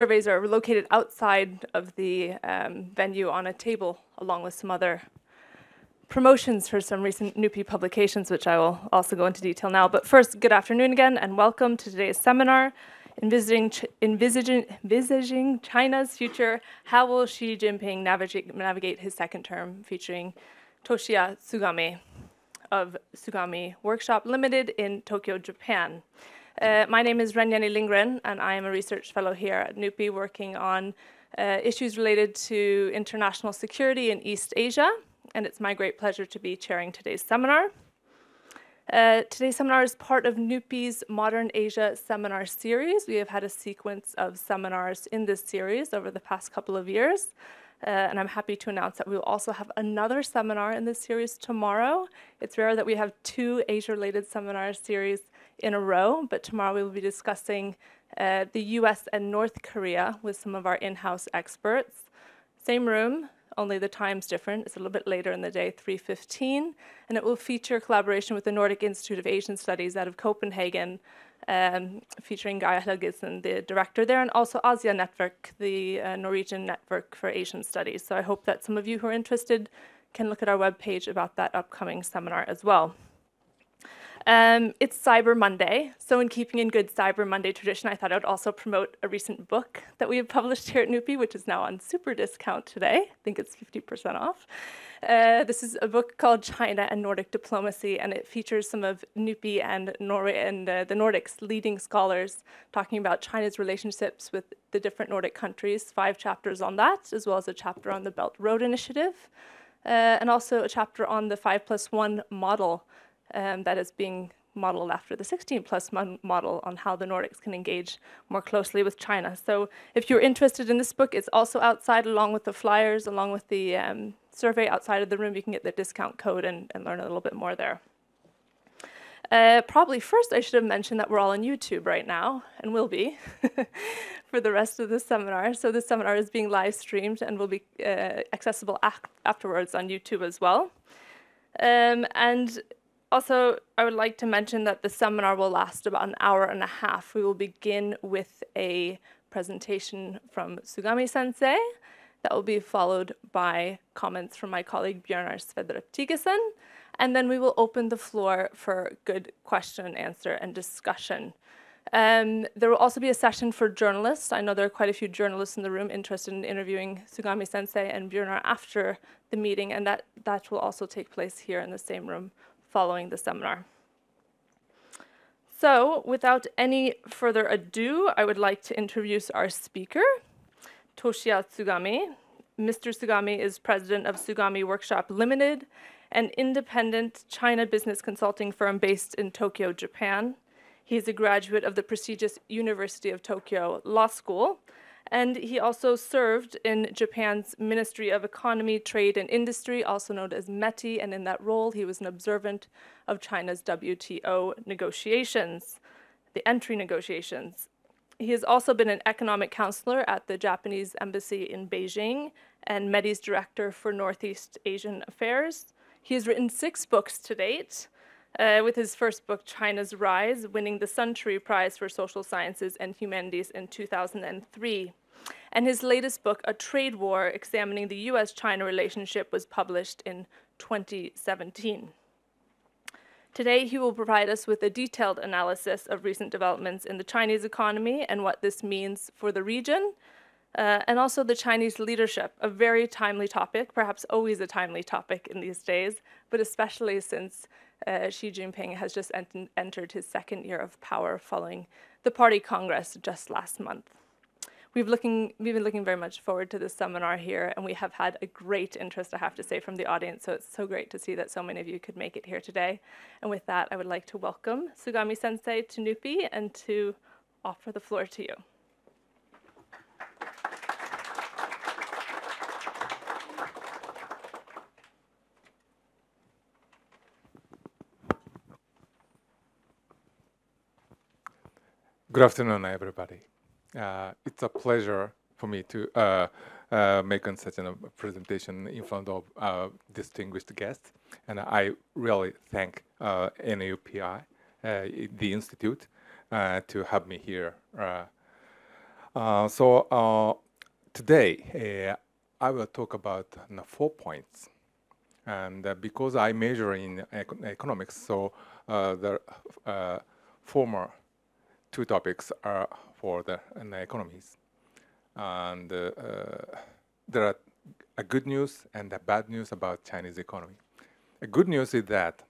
surveys are located outside of the venue on a table, along with some other promotions for some recent NUPI publications, which I will also go into detail now. But first, good afternoon again, and welcome to today's seminar, Envisaging China's Future, How Will Xi Jinping Navigate His Second Term, featuring Toshiya Tsugami of Tsugami Workshop Limited in Tokyo, Japan. My name is Renjani Lindgren, and I am a research fellow here at NUPI working on issues related to international security in East Asia, and it's my great pleasure to be chairing today's seminar. Today's seminar is part of NUPI's Modern Asia Seminar Series. We have had a sequence of seminars in this series over the past couple of years, and I'm happy to announce that we will also have another seminar in this series tomorrow. It's rare that we have two Asia-related seminar series in a row, but tomorrow we will be discussing the US and North Korea with some of our in-house experts. Same room, only the time's different. It's a little bit later in the day, 3:15, and it will feature collaboration with the Nordic Institute of Asian Studies out of Copenhagen, featuring Geir Helgesen, the director there, and also Asia Network, the Norwegian network for Asian studies. So I hope that some of you who are interested can look at our webpage about that upcoming seminar as well. It's Cyber Monday, so in keeping in good Cyber Monday tradition, I thought I would also promote a recent book that we have published here at NUPI, which is now on super discount today. I think it's 50% off. This is a book called China and Nordic Diplomacy, and it features some of NUPI and Norway and the Nordics' leading scholars talking about China's relationships with the different Nordic countries. 5 chapters on that, as well as a chapter on the Belt Road Initiative, and also a chapter on the 5+1 model that is being modeled after the 16+1 model on how the Nordics can engage more closely with China. So if you're interested in this book, it's also outside along with the flyers, along with the survey outside of the room. You can get the discount code and learn a little bit more there. Probably first I should have mentioned that we're all on YouTube right now, and will be, for the rest of the seminar. So this seminar is being live streamed and will be accessible afterwards on YouTube as well. And also, I would like to mention that the seminar will last about an hour and a half. We will begin with a presentation from Tsugami-sensei. That will be followed by comments from my colleague Bjørnar Sverdrup-Thygeson. And then we will open the floor for good question and answer and discussion. There will also be a session for journalists. I know there are quite a few journalists in the room interested in interviewing Tsugami-sensei and Bjørnar after the meeting, and that will also take place here in the same room following the seminar. So, without any further ado, I would like to introduce our speaker, Toshiya Tsugami. Mr. Tsugami is president of Tsugami Workshop Limited, an independent China business consulting firm based in Tokyo, Japan. He is a graduate of the prestigious University of Tokyo Law School, and he also served in Japan's Ministry of Economy, Trade and Industry, also known as METI, and in that role he was an observant of China's WTO negotiations, the entry negotiations. He has also been an economic counselor at the Japanese embassy in Beijing and METI's director for Northeast Asian Affairs. He has written 6 books to date, with his first book, China's Rise, winning the Century Prize for Social Sciences and Humanities in 2003. And his latest book, A Trade War, examining the US-China relationship, was published in 2017. Today, he will provide us with a detailed analysis of recent developments in the Chinese economy and what this means for the region, and also the Chinese leadership, a very timely topic, perhaps always a timely topic in these days, but especially since Xi Jinping has just entered his 2nd year of power following the party congress just last month. We've been looking very much forward to this seminar here, and we have had a great interest, I have to say, from the audience, so it's so great to see that so many of you could make it here today. And with that, I would like to welcome Tsugami-sensei to NUPI and to offer the floor to you. Good afternoon, everybody. It's a pleasure for me to make such a presentation in front of distinguished guests, and I really thank NUPI, the institute, to have me here. Today, I will talk about 4 points. And because I major in economics, so the former 2 topics are for the economies. And there are a good news and a bad news about Chinese economy. The good news is that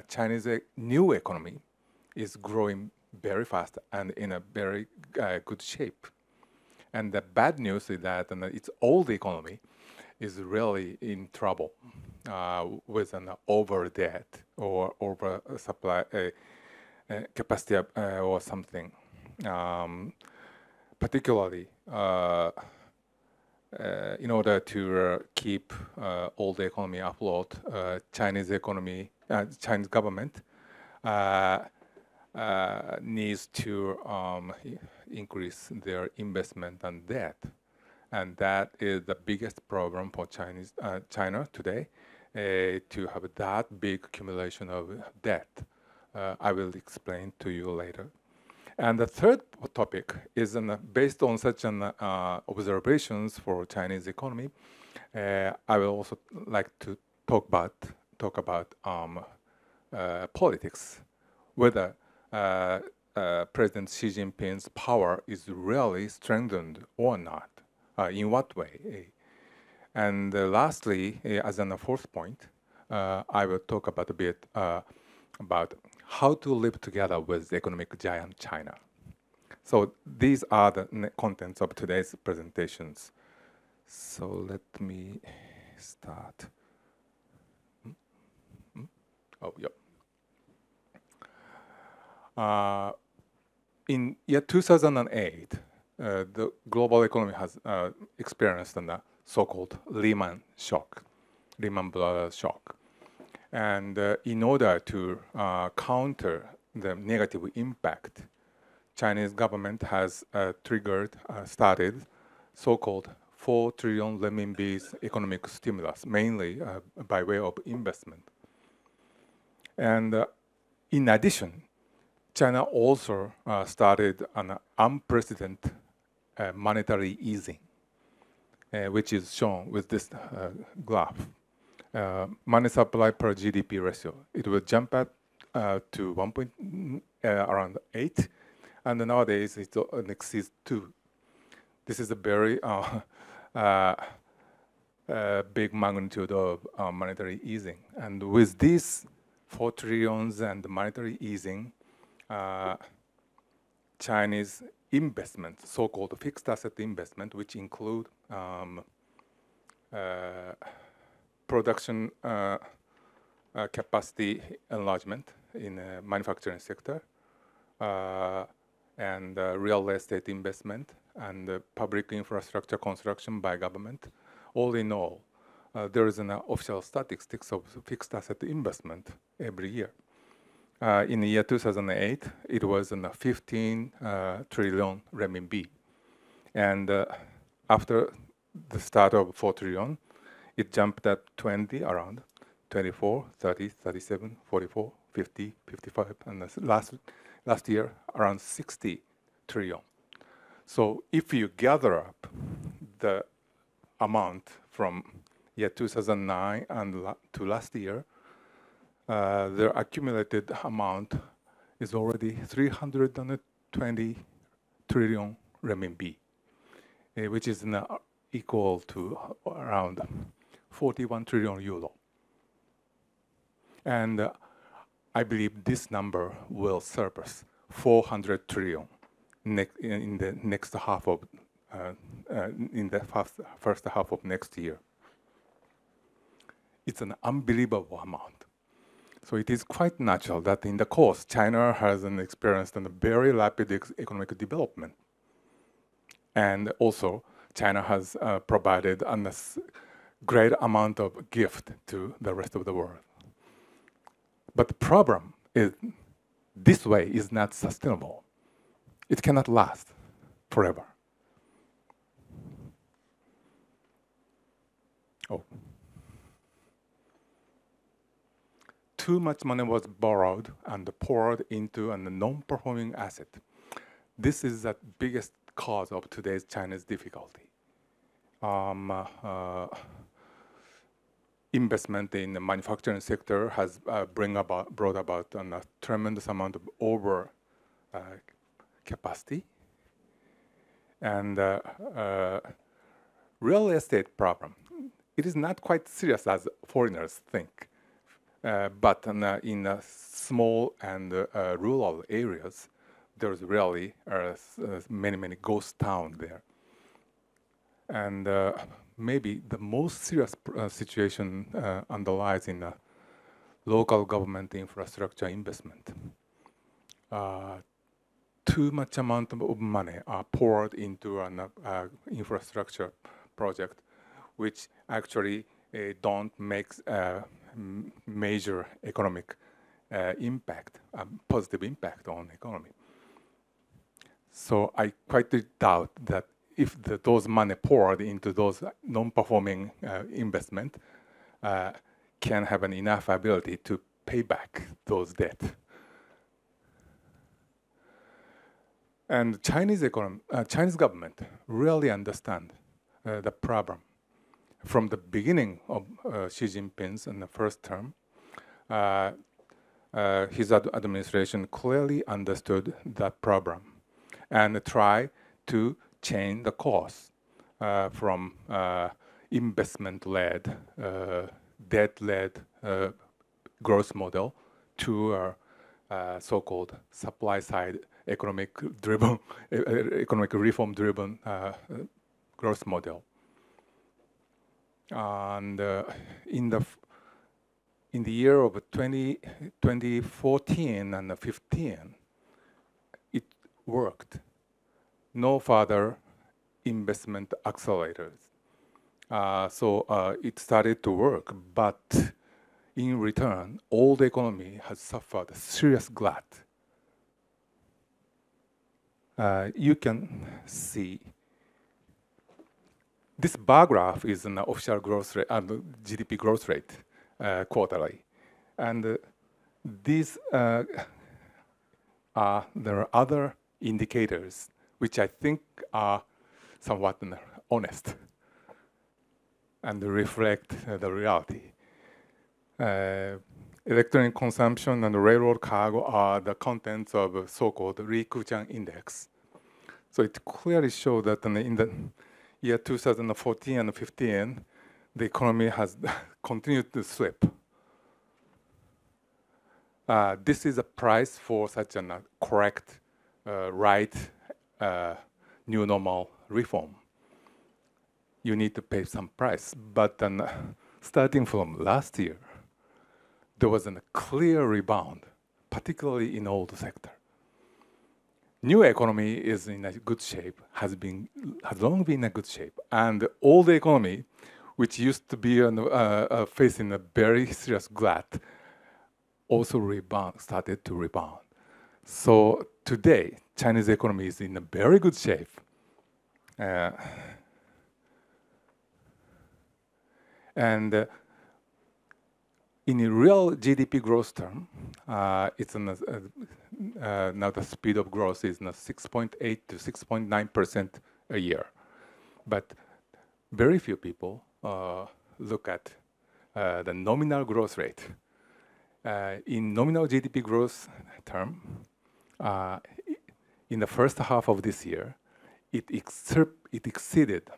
Chinese new economy is growing very fast and in a very good shape. And the bad news is that its old economy is really in trouble with an over debt or over supply capacity or something. Particularly, in order to keep all the economy afloat, Chinese government needs to increase their investment and debt, and that is the biggest problem for China today. To have that big accumulation of debt, I will explain to you later. And the third topic is based on such observations for Chinese economy. I will also like to talk about politics, whether President Xi Jinping's power is really strengthened or not. In what way? And lastly, as a fourth point, I will talk about a bit about how to live together with economic giant China. So these are the contents of today's presentations. So let me start. Oh, yep. In year 2008, the global economy has experienced a so-called Lehman Brothers shock. And in order to counter the negative impact, Chinese government has started so-called 4 trillion renminbi's economic stimulus, mainly by way of investment. And in addition, China also started an unprecedented monetary easing, which is shown with this graph. Money supply per GDP ratio. It will jump up to around 8, and nowadays it exceeds 2. This is a very big magnitude of monetary easing. And with these 4 trillions and monetary easing, Chinese investment, so-called fixed asset investment, which include production capacity enlargement in manufacturing sector, and real estate investment, and public infrastructure construction by government. All in all, there is an official statistics of fixed asset investment every year. In the year 2008, it was 15 trillion renminbi. And after the start of 4 trillion, it jumped at 20, around 24, 30, 37, 44, 50, 55, and last year, around 60 trillion. So if you gather up the amount from year 2009 and to last year, their accumulated amount is already 320 trillion renminbi, which is equal to around 41 trillion euro. And I believe this number will surpass 400 trillion in the next half of, in the first half of next year. It's an unbelievable amount. So it is quite natural that in the course, China has experienced a very rapid economic development. And also, China has provided a great amount of gift to the rest of the world. But the problem is, this way is not sustainable. It cannot last forever. Oh. Too much money was borrowed and poured into a non-performing asset. This is the biggest cause of today's Chinese difficulty. Investment in the manufacturing sector has brought about a tremendous amount of over capacity, and real estate problem. It is not quite serious as foreigners think, but in small and rural areas, there's really many ghost towns there. And maybe the most serious situation underlies in local government infrastructure investment. Too much amount of money are poured into an infrastructure project, which actually don't make major economic impact, positive impact on economy. So I quite doubt that if those money poured into those non-performing investment can have an enough ability to pay back those debt. And Chinese government really understand the problem. From the beginning of Xi Jinping's in the first term, his administration clearly understood that problem and tried to change the course from investment-led, debt-led growth model to a so-called supply-side economic reform-driven growth model. And in the year of 2014 and 15, it worked. No further investment accelerators. So it started to work, but in return, all the economy has suffered serious glut. You can see this bar graph is an official growth rate and GDP growth rate quarterly, and these there are other indicators which I think are somewhat honest and reflect the reality. Electronic consumption and railroad cargo are the contents of so-called Li-Kuchang index. So it clearly shows that in the year 2014 and 15, the economy has continued to slip. This is a price for such a correct, right, new normal reform. You need to pay some price. But then, starting from last year, there was a clear rebound, particularly in old sector. New economy is in a good shape, has long been in a good shape, and old economy, which used to be facing a very serious glut, also started to rebound. So today, Chinese economy is in a very good shape. And in a real GDP growth term, it's now the speed of growth is 6.8 to 6.9% a year. But very few people look at the nominal growth rate. In nominal GDP growth term, in the first half of this year, it exceeded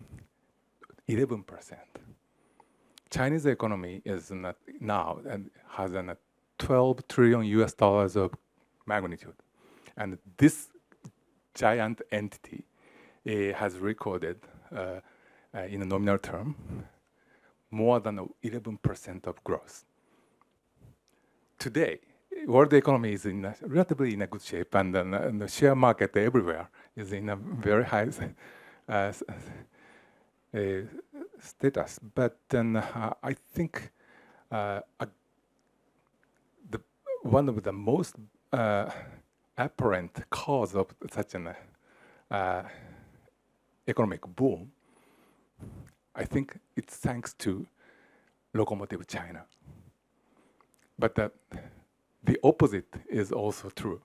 11%. Chinese economy is now and has a $12 trillion of magnitude, and this giant entity has recorded in a nominal term more than 11% of growth. Today, world economy is relatively in a good shape, and the share market everywhere is in a very high status. But then I think one of the most apparent cause of such an economic boom, I think it's thanks to locomotive China. But the opposite is also true.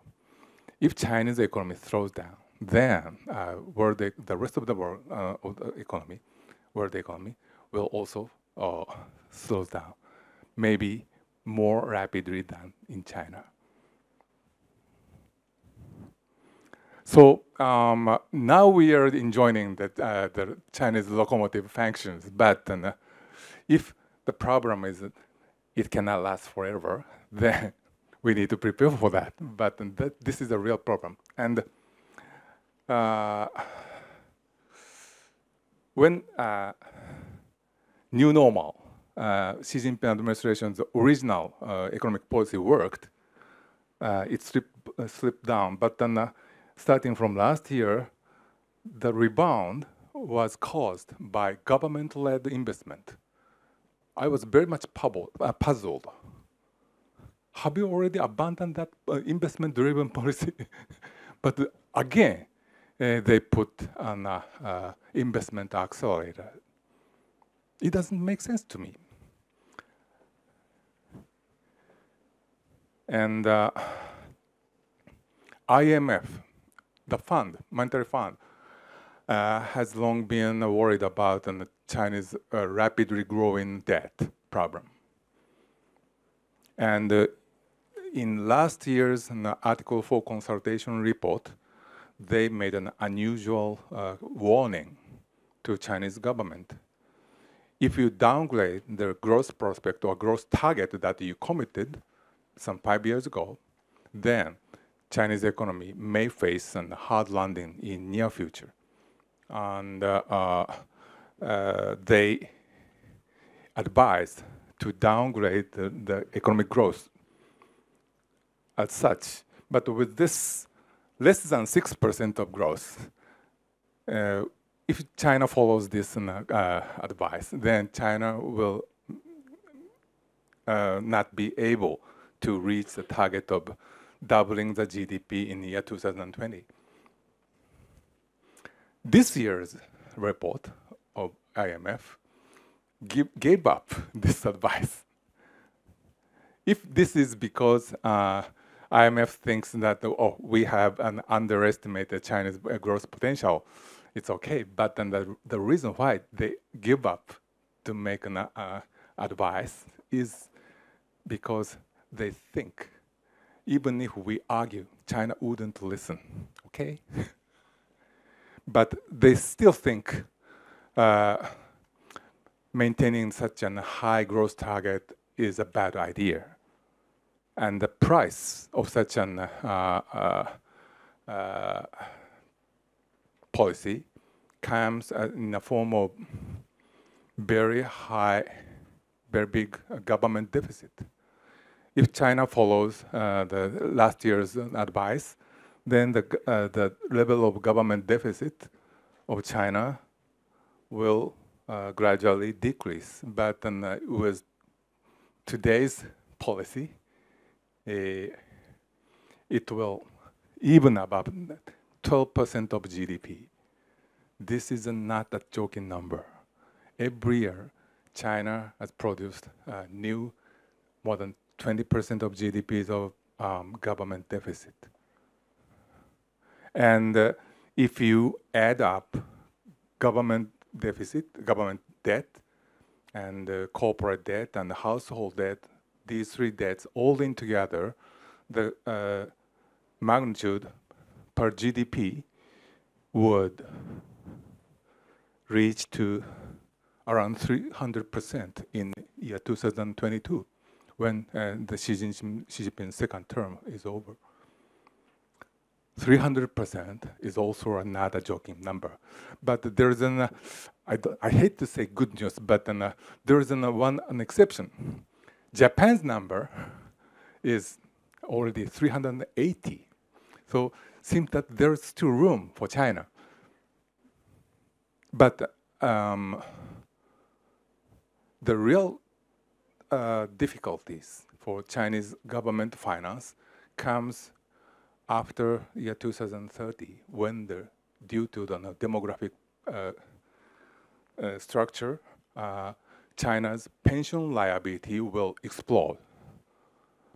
If Chinese economy slows down, then the rest of the world of the economy, world economy, will also slow down, maybe more rapidly than in China. So now we are enjoying the Chinese locomotive functions, but if the problem is that it cannot last forever, then we need to prepare for that. But this is a real problem. And when new normal, Xi Jinping administration's original economic policy worked, it slipped down. But then starting from last year, the rebound was caused by government-led investment. I was very much puzzled. Have you already abandoned that investment-driven policy? But again, they put an investment accelerator. It doesn't make sense to me. And IMF, the fund, monetary fund, has long been worried about the Chinese rapidly growing debt problem. And in last year's Article 4 consultation report, they made an unusual warning to Chinese government. If you downgrade the growth prospect or growth target that you committed some 5 years ago, then Chinese economy may face a hard landing in near future. And they advised to downgrade the economic growth as such. But with this less than 6% of growth, if China follows this advice, then China will not be able to reach the target of doubling the GDP in the year 2020. This year's report of IMF gave up this advice. If this is because IMF thinks that, we have underestimated China's growth potential, it's okay. But then the reason why they give up to make an advice is because they think even if we argue, China wouldn't listen, okay? But they still think maintaining such a high growth target is a bad idea. And the price of such an policy comes in the form of very high, very big government deficit. If China follows the last year's advice, then the level of government deficit of China will gradually decrease. But with today's policy, it will even above 12% of GDP. This is not a joking number. Every year, China has produced new more than 20% of GDPs of government deficit. And if you add up government deficit, government debt, and corporate debt and household debt, these three debts all in together, the magnitude per GDP would reach to around 300% in year 2022, when the Xi Jinping's second term is over. 300% is also not a joking number. But there is I hate to say good news, but there is an exception. Japan's number is already 380. So it seems that there's still room for China. But the real difficulties for Chinese government finance comes after year 2030, when due to the demographic structure, China's pension liability will explode.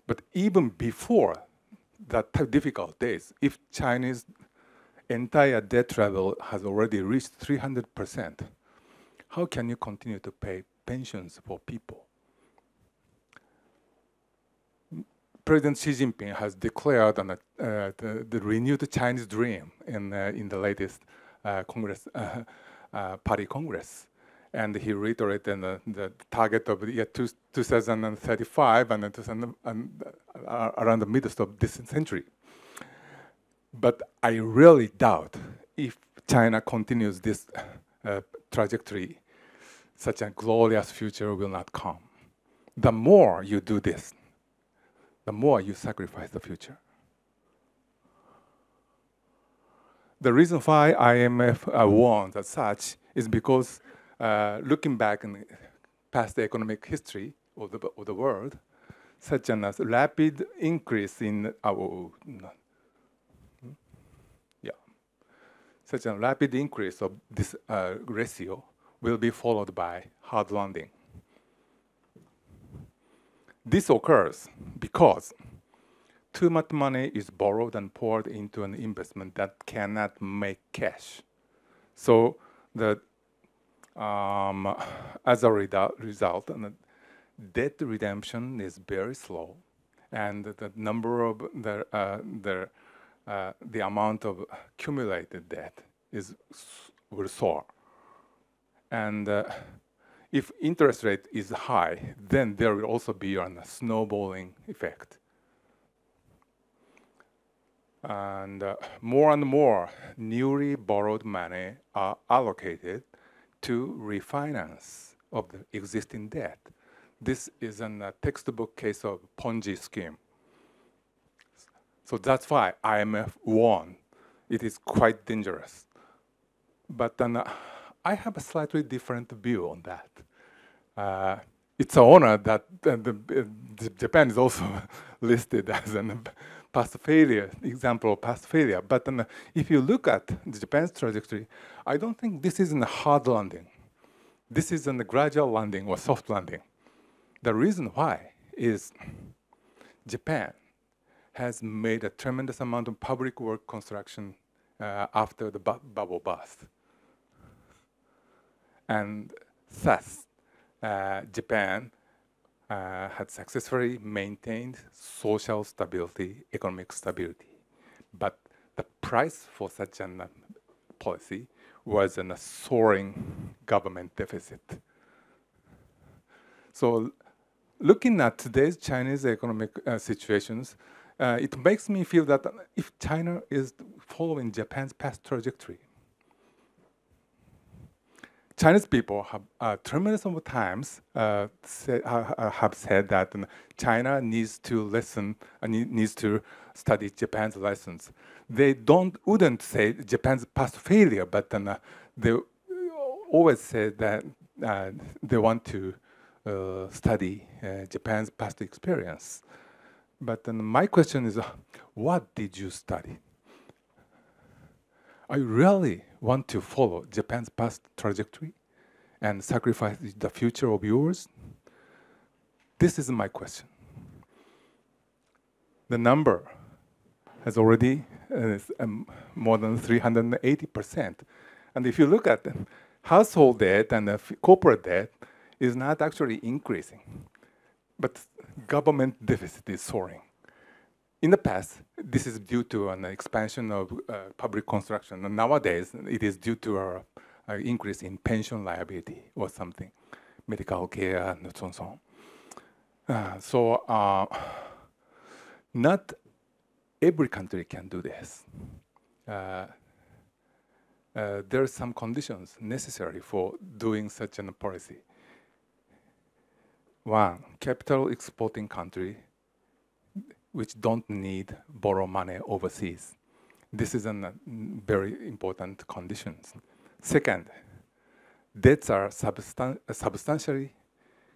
But even before that difficult days, if Chinese entire debt level has already reached 300%. How can you continue to pay pensions for people? President Xi Jinping has declared on the renewed Chinese dream in the latest Party Congress. And he reiterated the target of the year 2035 and around the middle of this century. But I really doubt if China continues this trajectory, such a glorious future will not come. The more you do this, the more you sacrifice the future. The reason why IMF warns as such is because looking back in past economic history of the world, such a rapid increase in such a rapid increase of this ratio will be followed by hard landing. This occurs because too much money is borrowed and poured into an investment that cannot make cash. So as a result, debt redemption is very slow, and the number of the amount of accumulated debt will soar. And if interest rate is high, then there will also be a snowballing effect. And more newly borrowed money are allocated to refinance of the existing debt. This is a textbook case of Ponzi scheme. So that's why IMF warned it is quite dangerous. But I have a slightly different view on that. It's an honor that Japan is also listed as a past failure, example of past failure. But if you look at Japan's trajectory, I don't think this is a hard landing. This is a gradual landing or soft landing. The reason why is Japan has made a tremendous amount of public work construction after the bubble burst. And thus, Japan had successfully maintained social stability, economic stability. But the price for such a policy was a soaring government deficit. So looking at today's Chinese economic situations, it makes me feel that if China is following Japan's past trajectory, Chinese people have tremendous amount of times have said that China needs to study Japan's lessons. They wouldn't say Japan's past failure, but they always say that they want to study Japan's past experience. But my question is, what did you study? I really want to follow Japan's past trajectory and sacrifice the future of yours? This is my question. The number has already more than 380%. And if you look at household debt and corporate debt is not actually increasing, but government deficit is soaring. In the past, this is due to an expansion of public construction. And nowadays, it is due to an increase in pension liability or something, medical care and so on. So not every country can do this. There are some conditions necessary for doing such a policy. One, capital exporting country which don't need borrow money overseas. This is a very important condition. Second, debts are substantially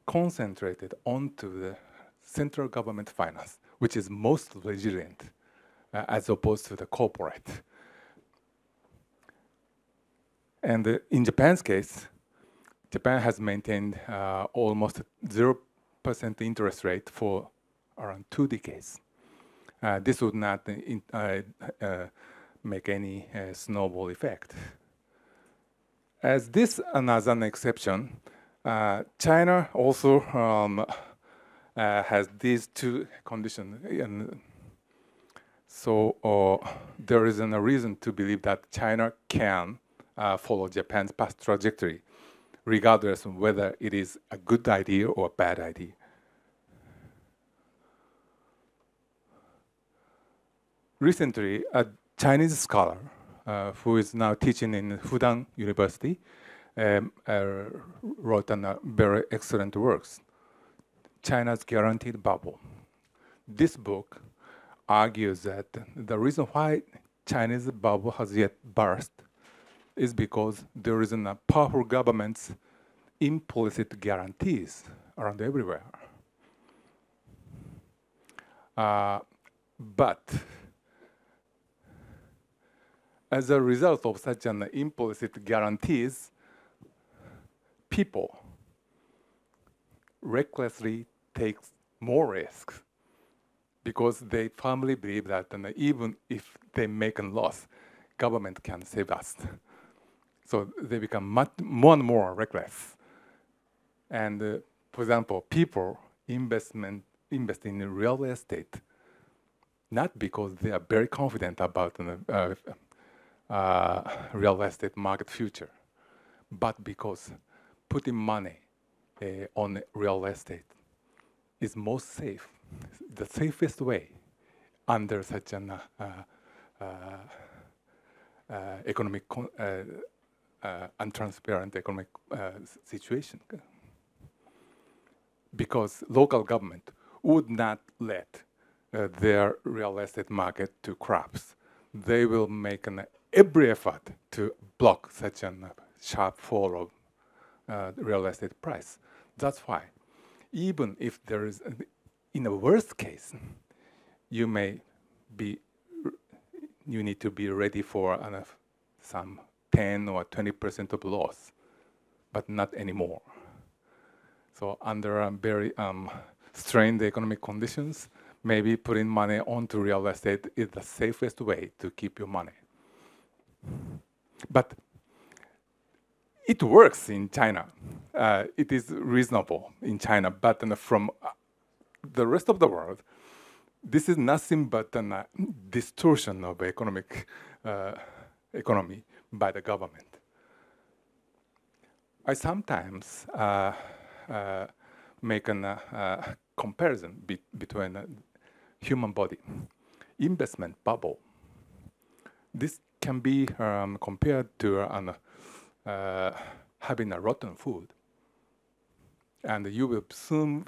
concentrated onto the central government finance, which is most resilient as opposed to the corporate. And in Japan's case, Japan has maintained almost 0% interest rate for around 2 decades. This would not make any snowball effect. As this as an exception, China also has these two conditions. And so there isn't a reason to believe that China can follow Japan's past trajectory, regardless of whether it is a good idea or a bad idea. Recently, a Chinese scholar who is now teaching in Fudan University wrote a very excellent works, China's Guaranteed Bubble. This book argues that the reason why Chinese bubble has yet burst is because there isn't a powerful government's implicit guarantees around everywhere. But as a result of such an implicit guarantees, people recklessly take more risks because they firmly believe that even if they make a loss, government can save us. So they become much more and more reckless. And for example, people invest in real estate, not because they are very confident about real estate market future, but because putting money on real estate is most safe, the safest way under such an economic untransparent economic situation. Because local government would not let their real estate market to collapse. They will make every effort to block such a sharp fall of real estate price. That's why, even if there is, in a worst case, you need to be ready for some 10 or 20% of loss, but not anymore. So under very strained economic conditions, maybe putting money onto real estate is the safest way to keep your money. But it works in China. It is reasonable in China, but from the rest of the world, this is nothing but a distortion of economy by the government. I sometimes make a comparison between human body, investment bubble. This can be compared to having a rotten food, and you will soon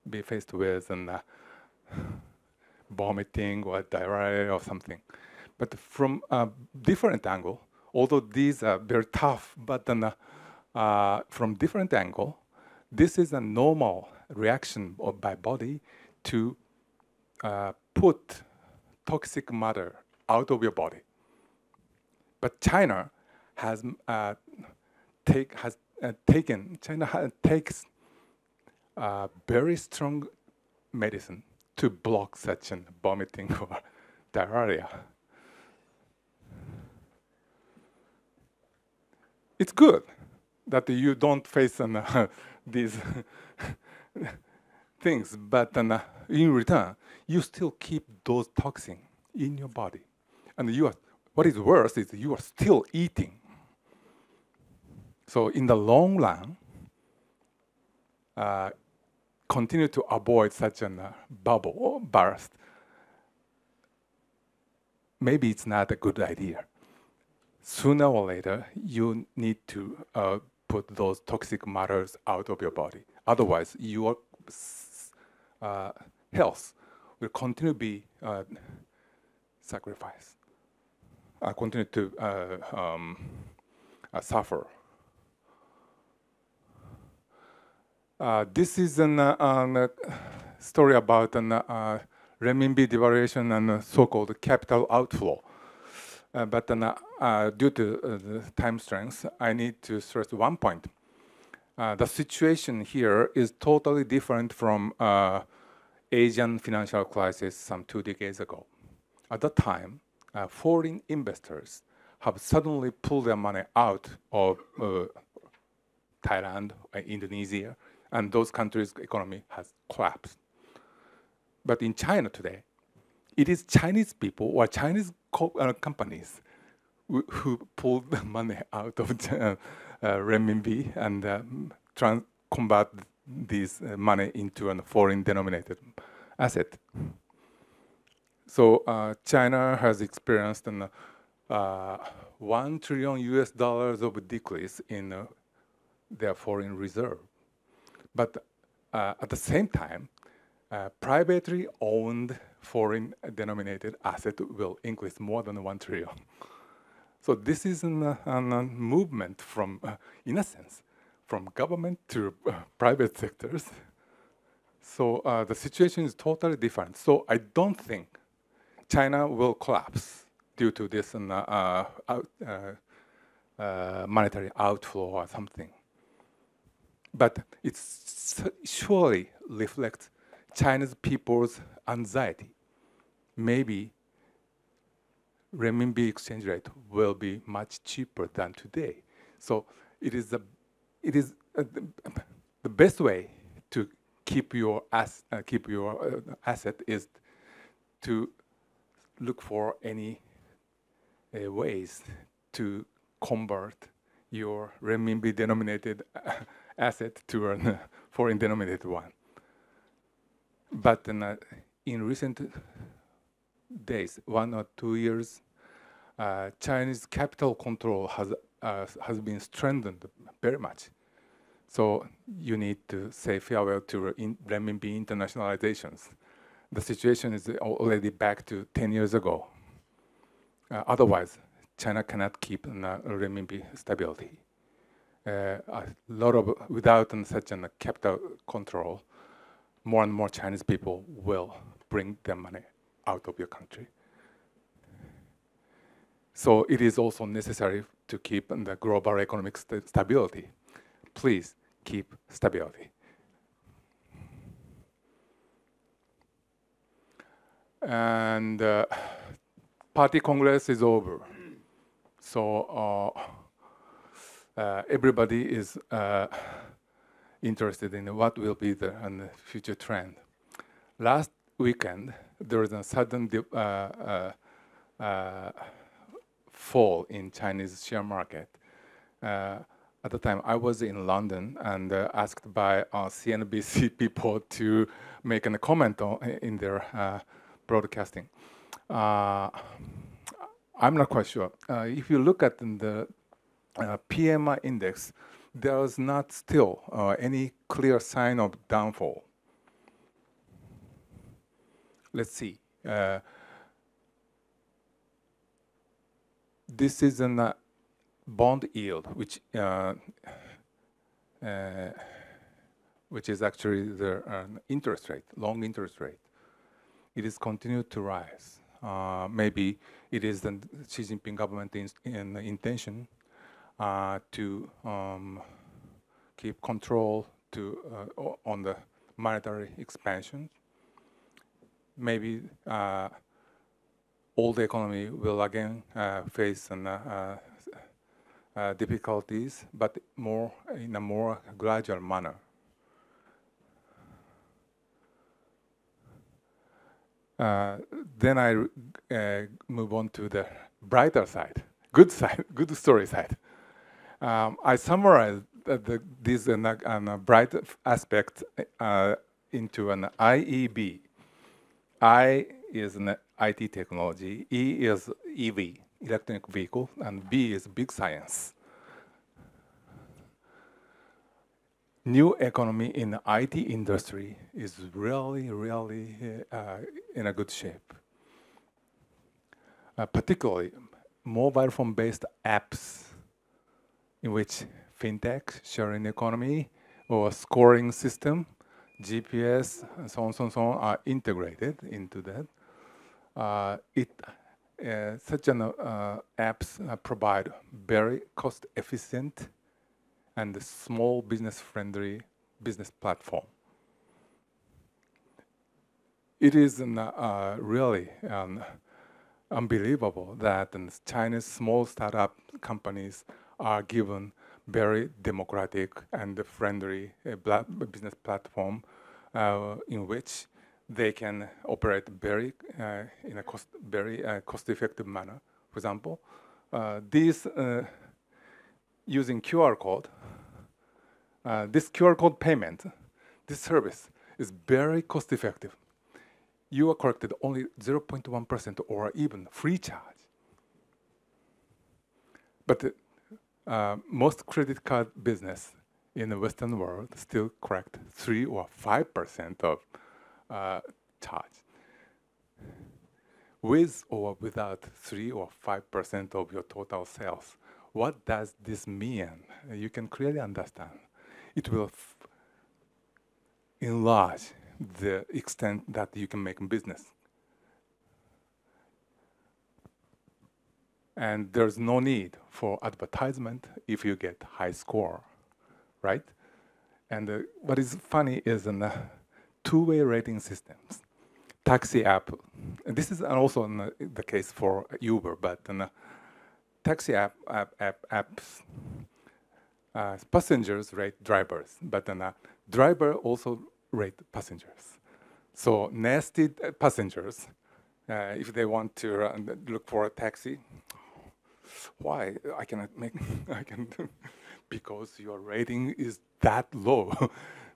be faced with vomiting or diarrhea or something. But from a different angle, although these are very tough, but from different angle, this is a normal reaction by body to put toxic matter out of your body. But China takes very strong medicine to block such a vomiting or diarrhea. It's good that you don't face these things, but in return, you still keep those toxins in your body. And what is worse is you are still eating. So in the long run, continue to avoid such a bubble or burst. Maybe it's not a good idea. Sooner or later, you need to put those toxic matters out of your body. Otherwise, your health will continue to be sacrificed, continue to suffer. This is a story about renminbi devaluation and so-called capital outflow. But due to the time strength, I need to stress one point. The situation here is totally different from Asian financial crisis some 2 decades ago. at that time, foreign investors have suddenly pulled their money out of Thailand, Indonesia, and those countries' economy has collapsed. But in China today, it is Chinese people or Chinese companies who pull the money out of renminbi and convert this money into a foreign denominated asset. So China has experienced an $1 trillion of decrease in their foreign reserve. But at the same time, privately owned foreign denominated asset will increase more than 1 trillion. So this is a movement from, in a sense, from government to private sectors. So the situation is totally different. So I don't think China will collapse due to this monetary outflow or something. But it surely reflects Chinese people's anxiety. Maybe renminbi exchange rate will be much cheaper than today. So it is the best way to keep your asset is to look for any ways to convert your renminbi denominated asset to a foreign denominated one. But in recent days, 1 or 2 years, Chinese capital control has been strengthened very much. So you need to say farewell to renminbi internationalizations. The situation is already back to 10 years ago. Otherwise, China cannot keep renminbi stability. Without such a capital control, more and more Chinese people will bring their money out of your country. So it is also necessary to keep the global economic stability. Please keep stability. And party congress is over. So everybody is interested in what will be the future trend. Last weekend, there was a sudden fall in Chinese share market. At the time, I was in London and asked by CNBC people to make a comment in their broadcasting. I'm not quite sure. If you look at the PMI index, there is not still any clear sign of downfall. Let's see. This is a bond yield, which is actually the interest rate, long interest rate. It is continued to rise. Maybe it is the Xi Jinping government intention to keep control on the monetary expansion. Maybe all the economy will again face difficulties, but in a more gradual manner. Then I move on to the brighter side, good story side. I summarized this bright aspect into an IEB. I is an IT technology, E is EV, electronic vehicle, and B is big science. New economy in the IT industry is really in a good shape. Particularly mobile phone-based apps in which fintech, sharing economy, or scoring system, GPS, and so on are integrated into that. Such apps provide very cost-efficient and small business-friendly business platform. It is really unbelievable that Chinese small startup companies are given very democratic and friendly business platform in which they can operate very in a very cost-effective manner. For example, these using QR code, this QR code payment, this service is very cost-effective. You are collected only 0.1% or even free charge. But most credit card business in the Western world still collect 3 or 5% of charge. With or without 3 or 5% of your total sales, what does this mean? You can clearly understand. It will enlarge the extent that you can make business. And there's no need for advertisement if you get high score, right? And what is funny is in two-way rating systems. Taxi app, and this is also the case for Uber, but taxi apps, passengers rate drivers, but driver also rate passengers. So nested passengers, if they want to look for a taxi, why I cannot make I can because your rating is that low,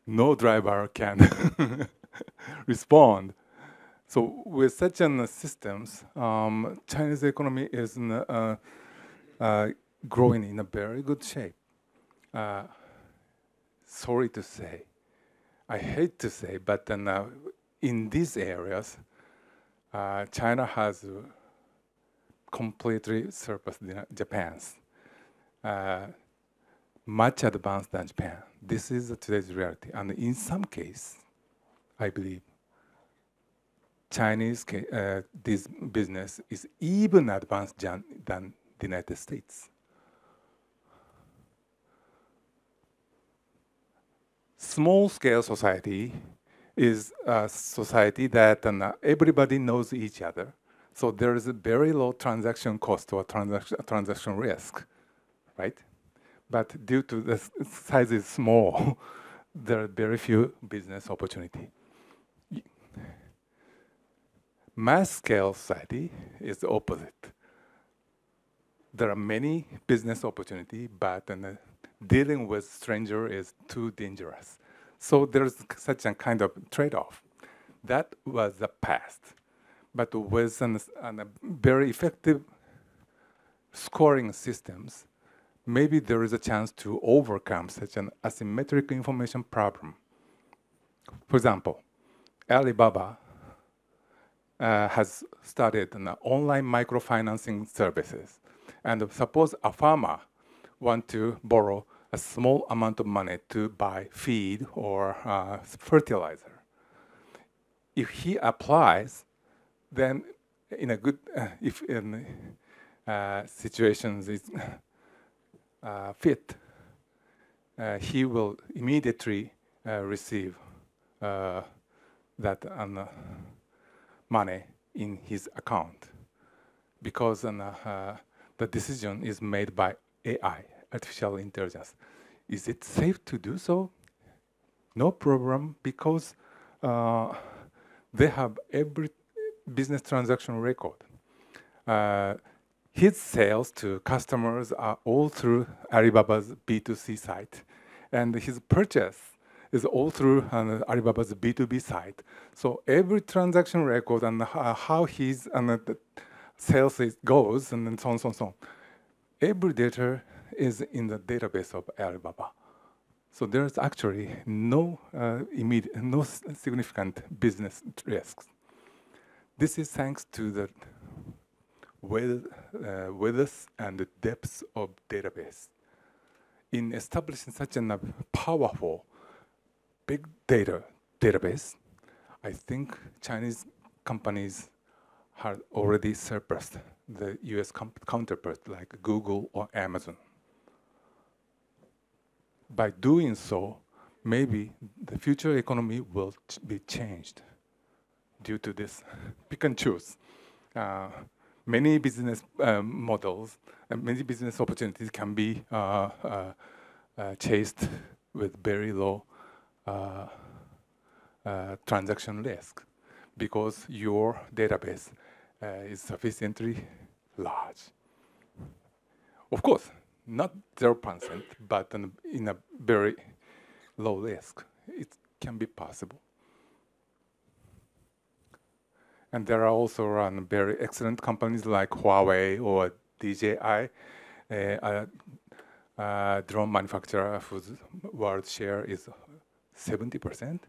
no driver can respond. So with such systems, Chinese economy is growing in a very good shape. Sorry to say, I hate to say, but in these areas, China has completely surpassed Japan's. Much advanced than Japan. This is today's reality. And in some case, I believe, Chinese this business is even advanced than the United States. Small-scale society is a society that everybody knows each other. So there is a very low transaction cost or transaction risk, right? But due to the size is small, there are very few business opportunity. Mass-scale society is the opposite. There are many business opportunity, but dealing with stranger is too dangerous. So there's such a kind of trade-off. That was the past. But with very effective scoring systems, maybe there is a chance to overcome such an asymmetric information problem. For example, Alibaba has started online microfinancing services. And suppose a farmer wants to borrow a small amount of money to buy feed or fertilizer. If he applies, then in a good, if in situations is fit, he will immediately receive that money in his account, because the decision is made by AI, artificial intelligence. Is it safe to do so? No problem, because they have every business transaction record. His sales to customers are all through Alibaba's B2C site, and his purchase is all through Alibaba's B2B site. So every transaction record and how his the sales goes, and so on, so on, so on. Every data is in the database of Alibaba. So there's actually no no significant business risks. This is thanks to the width and the depth of database. In establishing such a powerful big data database, I think Chinese companies have already surpassed the US counterpart like Google or Amazon. By doing so, maybe the future economy will be changed due to this pick and choose. many business models and many business opportunities can be chased with very low transaction risk because your database is sufficiently large. Of course, not 0%, but in a very low risk, it can be possible. And there are also very excellent companies like Huawei or DJI, drone manufacturer whose world share is 70%.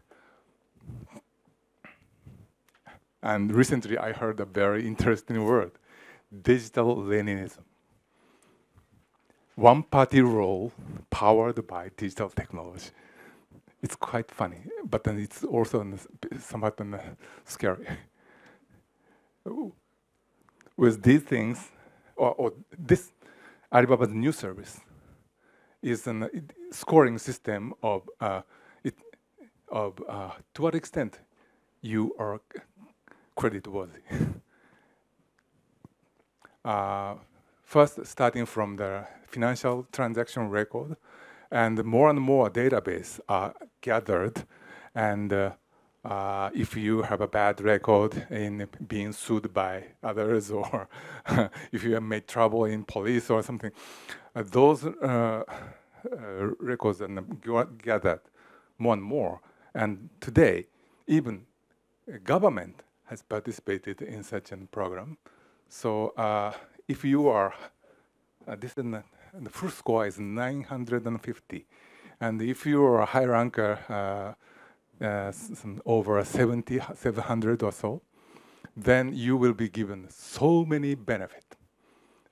And recently I heard a very interesting word, digital Leninism. One party rule powered by digital technology. It's quite funny, but then it's also somewhat scary. With these things, or this Alibaba's new service is a scoring system of to what extent you are creditworthy. First, starting from the financial transaction record, and more database are gathered, and if you have a bad record in being sued by others, or if you have made trouble in police or something, those records are gathered more and more. And today, even government has participated in such a program. So if you are, the first score is 950. And if you are a high ranker, over 700 or so, then you will be given so many benefits.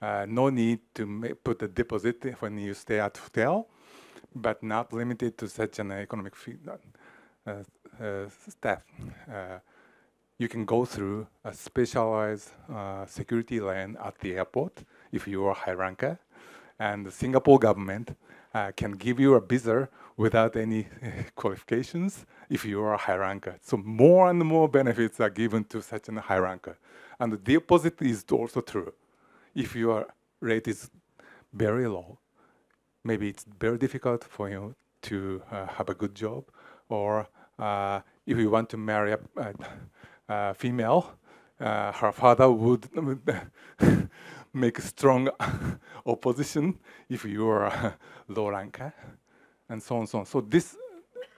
No need to put a deposit when you stay at hotel, but not limited to such an economic staff. You can go through a specialized security lane at the airport if you are a high ranker, and the Singapore government can give you a visa without any qualifications if you are a high ranker. So more and more benefits are given to such a high ranker. And the opposite is also true. If your rate is very low, maybe it's very difficult for you to have a good job, or if you want to marry a female, her father would make a strong opposition if you are a low ranker, and so on and so on. So this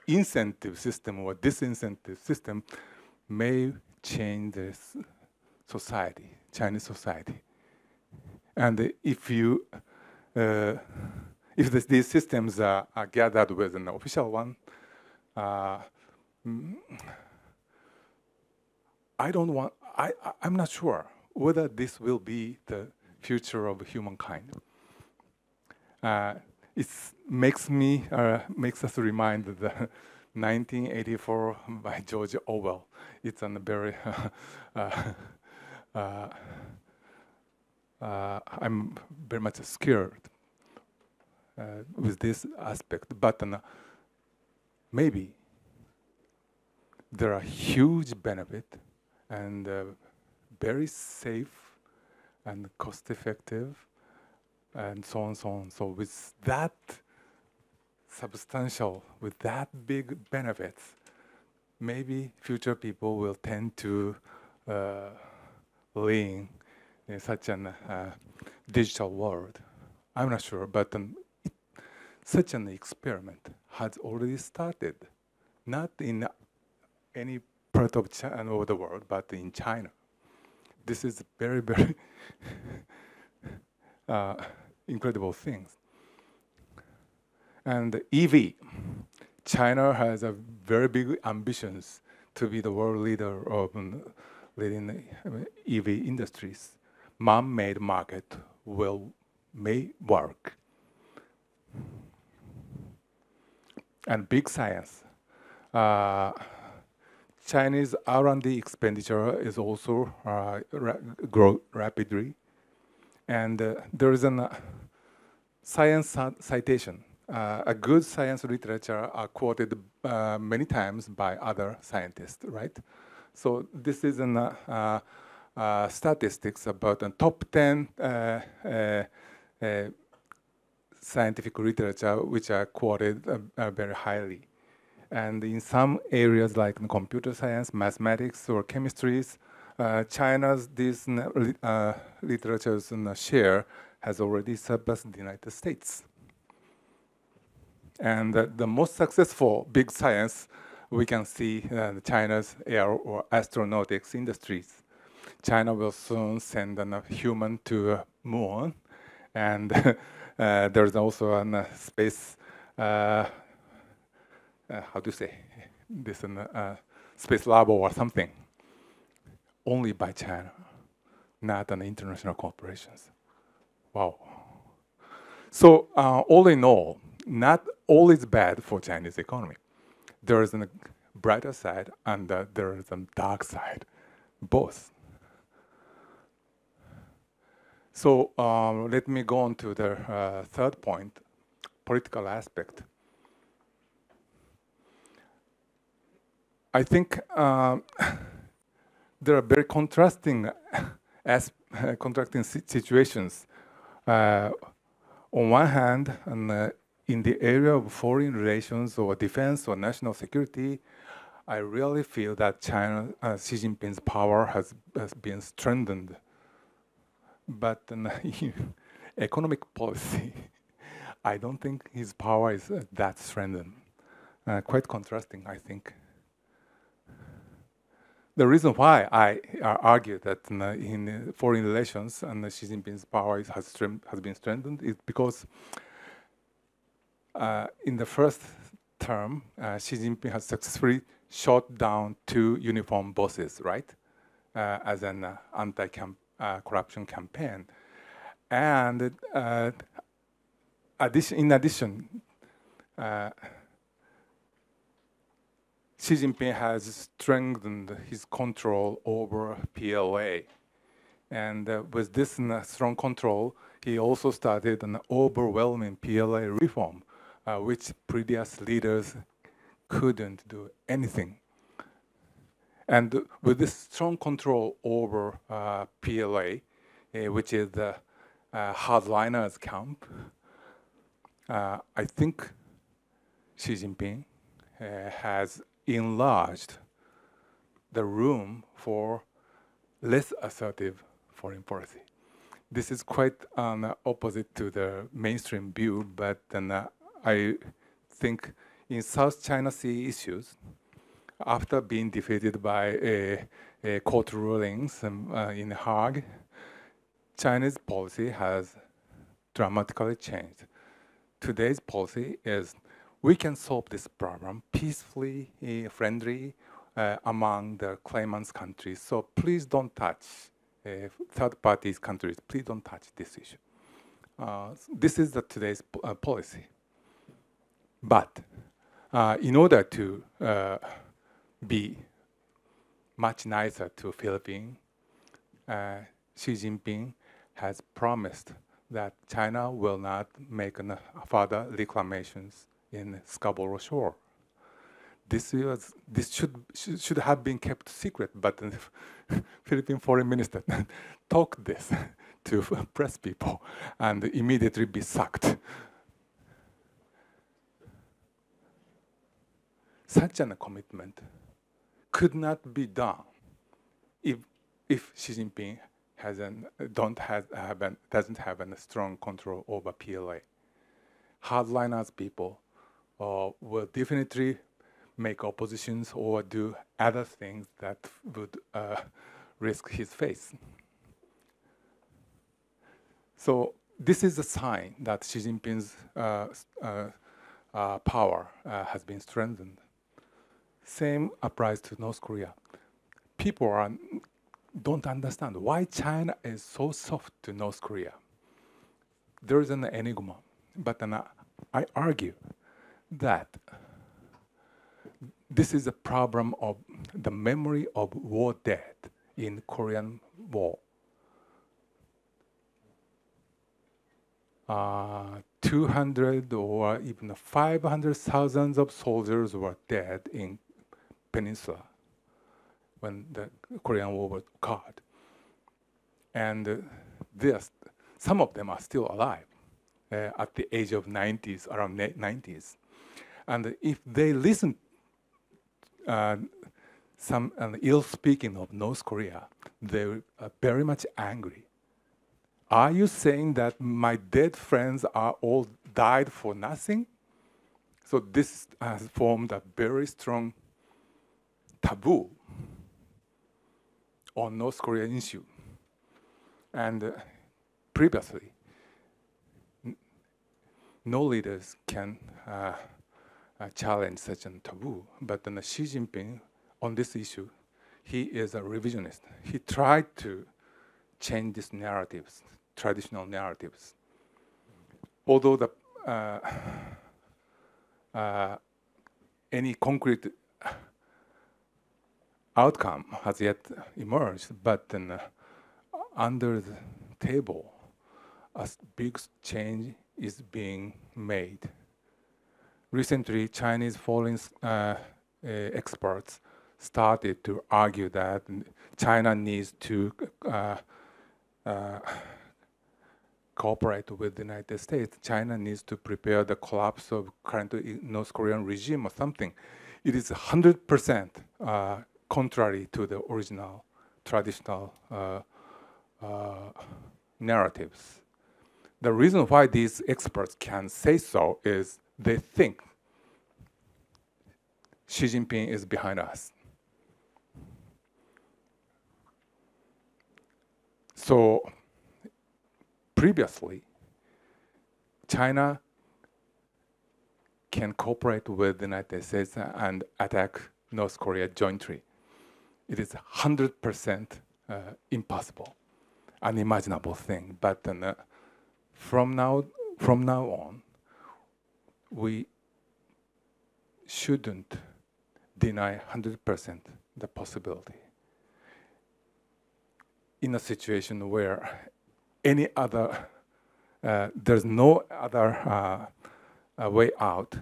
incentive system or disincentive system may change this society, Chinese society. And if these systems are gathered with an official one, I'm not sure whether this will be the future of humankind. It makes us remind the 1984 by George Orwell. It's a very I'm very much scared with this aspect, but maybe there are huge benefit and very safe and cost-effective, and so on and so on. So with that substantial, with that big benefits, maybe future people will tend to lean in such a digital world. I'm not sure, but such an experiment has already started, not in any part of China or the world, but in China. This is very, very incredible things. And EV, China has a very big ambitions to be the world leader of leading EV industries. Man-made market may work. And big science. Chinese R&D expenditure is also grow rapidly, and there is a science citation. A good science literature are quoted many times by other scientists, right? So this is an statistics about the top 10 scientific literature which are quoted very highly. And in some areas like computer science, mathematics, or chemistries, China's these literature's share has already surpassed the United States. And the most successful big science we can see China's air or astronautics industries. China will soon send a human to moon, and there's also a space. How to say this? Space lab or something. Only by China, not an international corporations. Wow. So all in all, not all is bad for Chinese economy. There is a brighter side and there is a dark side, both. So let me go on to the third point, political aspect. I think there are very contrasting situations. On one hand, in the area of foreign relations or defense or national security, I really feel that China, Xi Jinping's power has been strengthened. But in economic policy, I don't think his power is that strengthened. Quite contrasting, I think. The reason why I argue that in foreign relations and Xi Jinping's power has been strengthened is because in the first term, Xi Jinping has successfully shot down 2 uniform bosses, right, as an anti-corruption campaign. And in addition, Xi Jinping has strengthened his control over PLA. And with this strong control, he also started an overwhelming PLA reform, which previous leaders couldn't do anything. And with this strong control over PLA, which is the hardliners camp, I think Xi Jinping has enlarged the room for less assertive foreign policy. This is quite opposite to the mainstream view, but I think in South China Sea issues, after being defeated by court rulings in Hague, Chinese policy has dramatically changed. Today's policy is we can solve this problem peacefully, friendly, among the claimants' countries. So please don't touch third parties' countries. Please don't touch this issue. This is today's policy. But in order to be much nicer to Philippines, Xi Jinping has promised that China will not make further reclamations in Scarborough Shoal. This should have been kept secret, but the Philippine foreign minister talked this to press people and immediately be sacked. Such a commitment could not be done if Xi Jinping doesn't have a strong control over PLA. Hardliners people will definitely make oppositions or do other things that would risk his face. So this is a sign that Xi Jinping's power has been strengthened. Same applies to North Korea. People don't understand why China is so soft to North Korea. There is an enigma, but I argue that this is a problem of the memory of war dead in Korean War. 200 or even 500,000 of soldiers were dead in Peninsula when the Korean War was occurred. And some of them are still alive at the age of 90s, around 90s. And if they listen some ill speaking of North Korea, they are very much angry. Are you saying that my dead friends are all died for nothing? So this has formed a very strong taboo on North Korean issue. And previously, no leaders can challenge such a taboo. But then Xi Jinping, on this issue, he is a revisionist. He tried to change these narratives, traditional narratives. Although any concrete outcome has yet emerged, but then under the table, a big change is being made. Recently, Chinese foreign experts started to argue that China needs to cooperate with the United States. China needs to prepare the collapse of current North Korean regime or something. It is 100% contrary to the original traditional narratives. The reason why these experts can say so is they think Xi Jinping is behind us. So previously, China can cooperate with the United States and attack North Korea jointly. It is 100% impossible, unimaginable thing. But from now on, we shouldn't deny 100% the possibility. In a situation where any other, there's no other way out,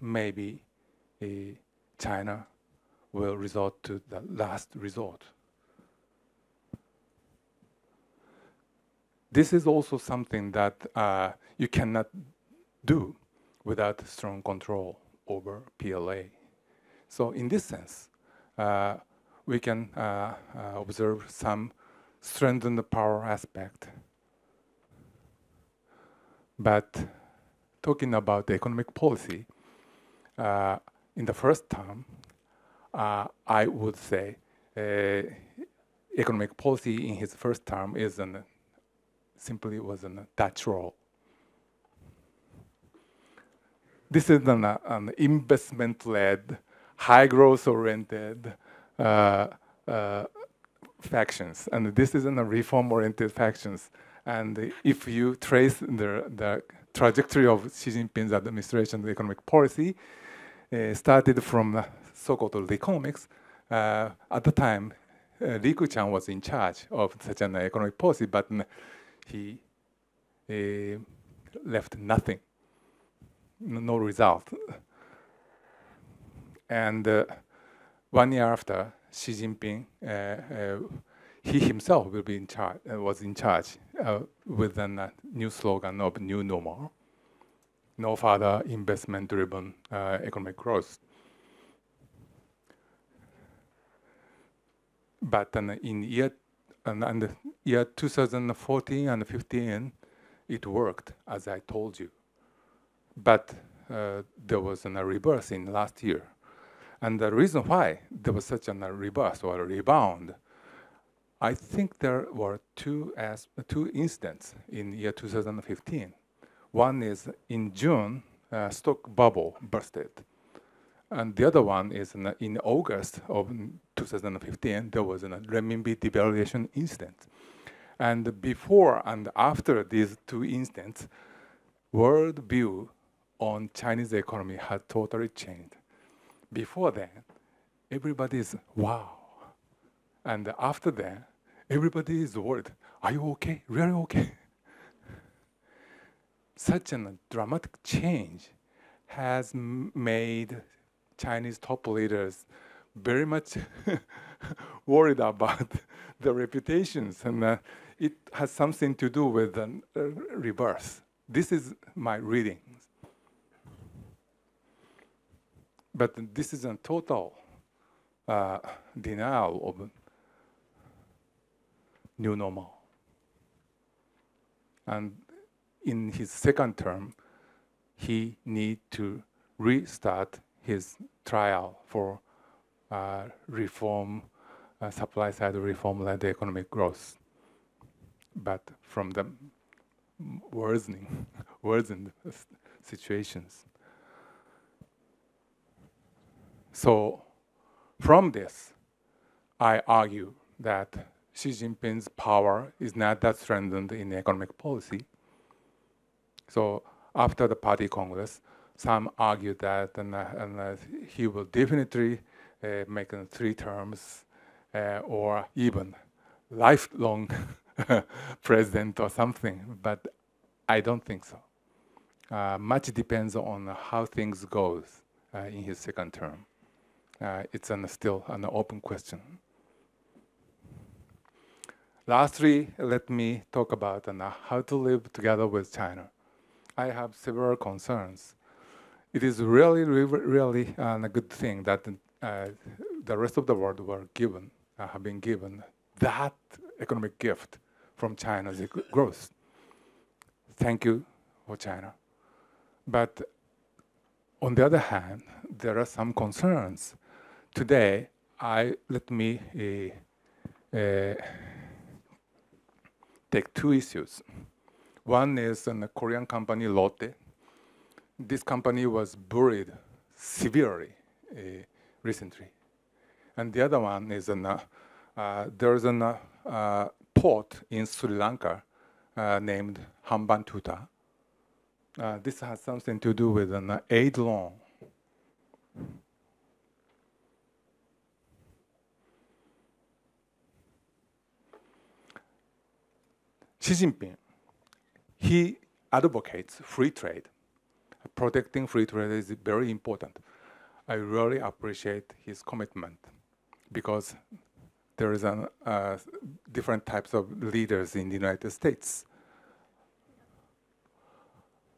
maybe China will resort to the last resort. This is also something that you cannot do without strong control over PLA. So in this sense, we can observe some strengthen the power aspect. But talking about the economic policy, in the first term, I would say economic policy in his first term is simply was a Dutch role. This is an investment-led, high growth-oriented factions, and this is a reform-oriented factions. And if you trace the trajectory of Xi Jinping's administration's economic policy, started from so-called economics. At the time, Li Keqiang was in charge of such an economic policy, but he left nothing, no result. And 1 year after, Xi Jinping, he himself will be in charge, was in charge with a new slogan of new normal, no further investment-driven economic growth. But in year 2014 and 15, it worked, as I told you. But there was a reverse in last year. And the reason why there was such a reverse or a rebound, I think there were two incidents in year 2015. One is in June, stock bubble bursted. And the other one is in August of 2015, there was a renminbi devaluation incident. And before and after these two incidents, world view on Chinese economy had totally changed. Before that, everybody is wow. And after that, everybody is worried. Are you okay? Really okay? Such a dramatic change has made Chinese top leaders very much worried about their reputations. And it has something to do with the reverse. This is my reading. But this is a total denial of new normal. And in his second term, he need to restart his trial for reform, supply-side reform-led economic growth. But from the worsened situations. So from this, I argue that Xi Jinping's power is not that strengthened in economic policy. So after the party congress, some argue that he will definitely make 3 terms or even lifelong president or something, but I don't think so. Much depends on how things goes in his second term. It's still an open question. Lastly, let me talk about how to live together with China. I have several concerns. It is really a good thing that the rest of the world have been given that economic gift from China's growth. Thank you for China. But on the other hand, there are some concerns. Today, let me take 2 issues. One is a Korean company, Lotte. This company was bullied severely recently. And the other one is there's a port in Sri Lanka named Hambantota. This has something to do with an aid loan. Xi Jinping, he advocates free trade. Protecting free trade is very important. I really appreciate his commitment because there is different types of leaders in the United States.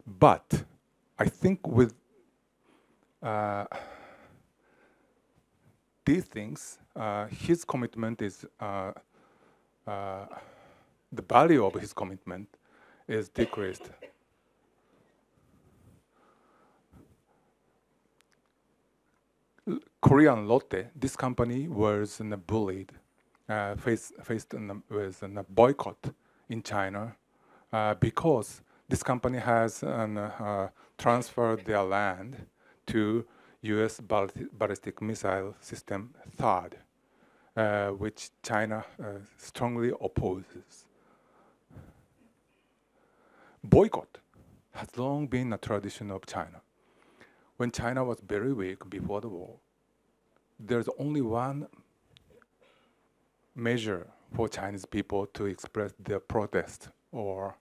But I think with these things, his commitment is, the value of his commitment is decreased. Korean Lotte, this company was bullied, faced with a boycott in China because this company has transferred their land to U.S. ballistic missile system THAAD, which China strongly opposes. Boycott has long been a tradition of China. When China was very weak before the war, there's only one measure for Chinese people to express their protest or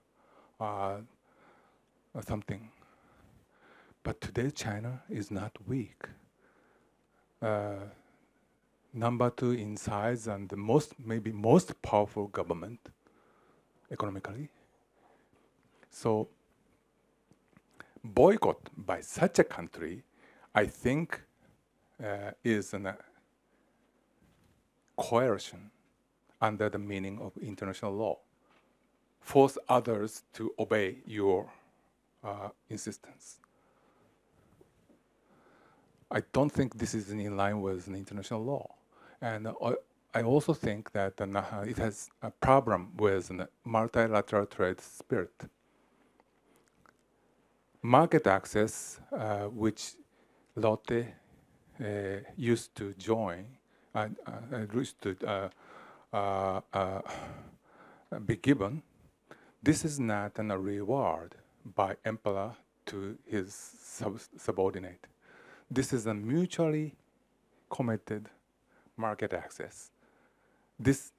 something. But today China is not weak. Number 2 in size and the maybe most powerful government economically. So boycott by such a country, I think, is a coercion under the meaning of international law. Force others to obey your insistence. I don't think this is in line with an international law. And I also think that it has a problem with a multilateral trade spirit. Market access, which Lotte used to join, used to be given, this is not a reward by emperor to his subordinate. This is a mutually committed market access. This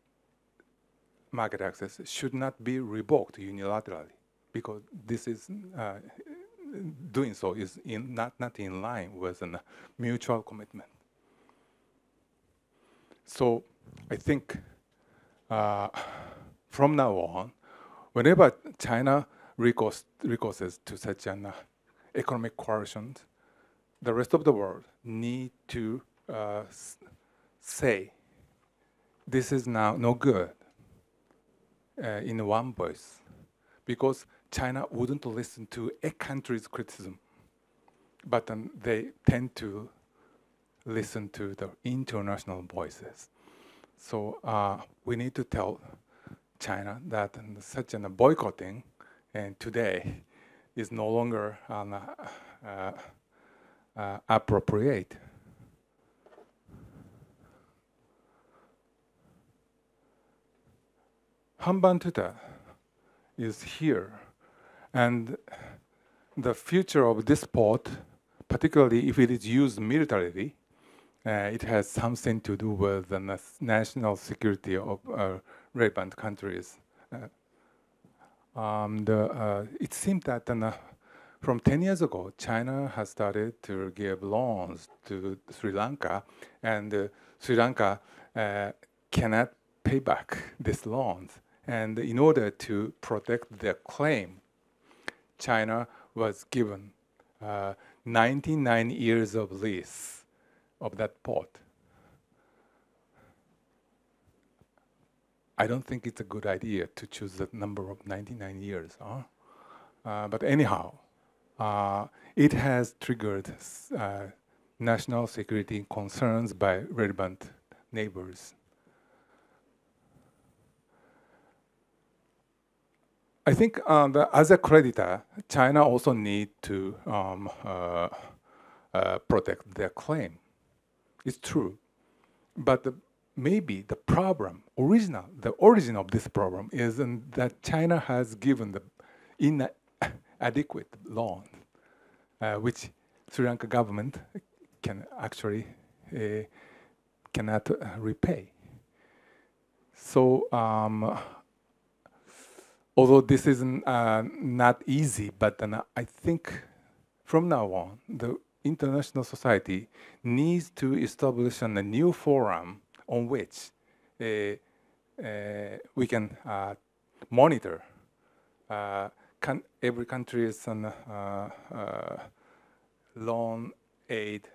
market access should not be revoked unilaterally because this is doing so is not in line with a mutual commitment. So I think from now on, whenever China recourses to such an economic coercion, the rest of the world need to say, this is now no good in one voice, because China wouldn't listen to a country's criticism, but they tend to listen to the international voices. So we need to tell China that such a boycotting and today is no longer appropriate. Hanban is here, and the future of this port, particularly if it is used militarily, it has something to do with the national security of relevant countries. It seems that from 10 years ago, China has started to give loans to Sri Lanka, and Sri Lanka cannot pay back these loans. And in order to protect their claim, China was given 99 years of lease of that port. I don't think it's a good idea to choose the number of 99 years. But anyhow, it has triggered national security concerns by relevant neighbors. I think as a creditor, China also needs to protect their claim. It's true. But maybe the problem, the origin of this problem is that China has given the inadequate loan, which Sri Lanka government can actually cannot repay. So although this is not easy, but I think from now on, the international society needs to establish a new forum on which we can monitor every country's loan aid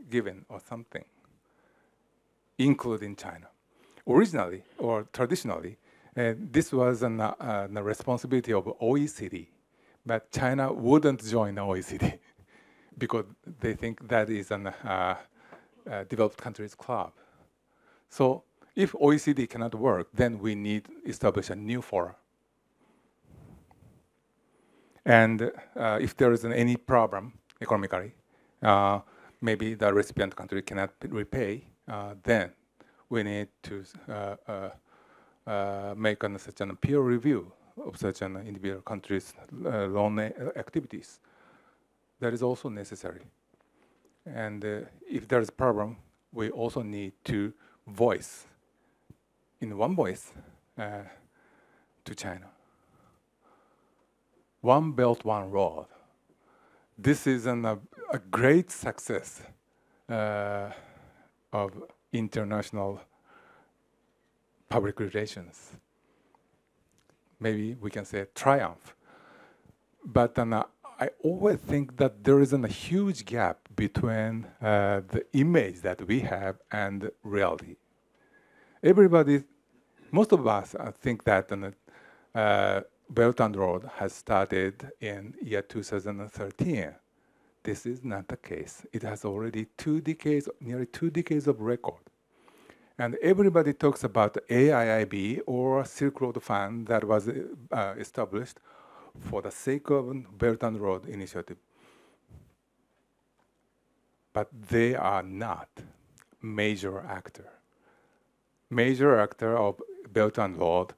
given or something, including China. Originally, or traditionally, this was the responsibility of OECD, but China wouldn't join OECD because they think that is a developed countries club. So if OECD cannot work, then we need to establish a new forum. And if there is any problem economically, maybe the recipient country cannot repay, then we need to make such a peer review of such an individual country's loan activities. That is also necessary. And if there is a problem, we also need to voice, in one voice, to China. One Belt, One Road. This is a great success of international public relations. Maybe we can say triumph. But I always think that there is a huge gap between the image that we have and reality. Everybody, most of us think that Belt and Road has started in year 2013. This is not the case. It has already nearly two decades of record. And everybody talks about the AIIB or Silk Road Fund that was established for the sake of Belt and Road Initiative. But they are not major actor. Major actor of Belt and Road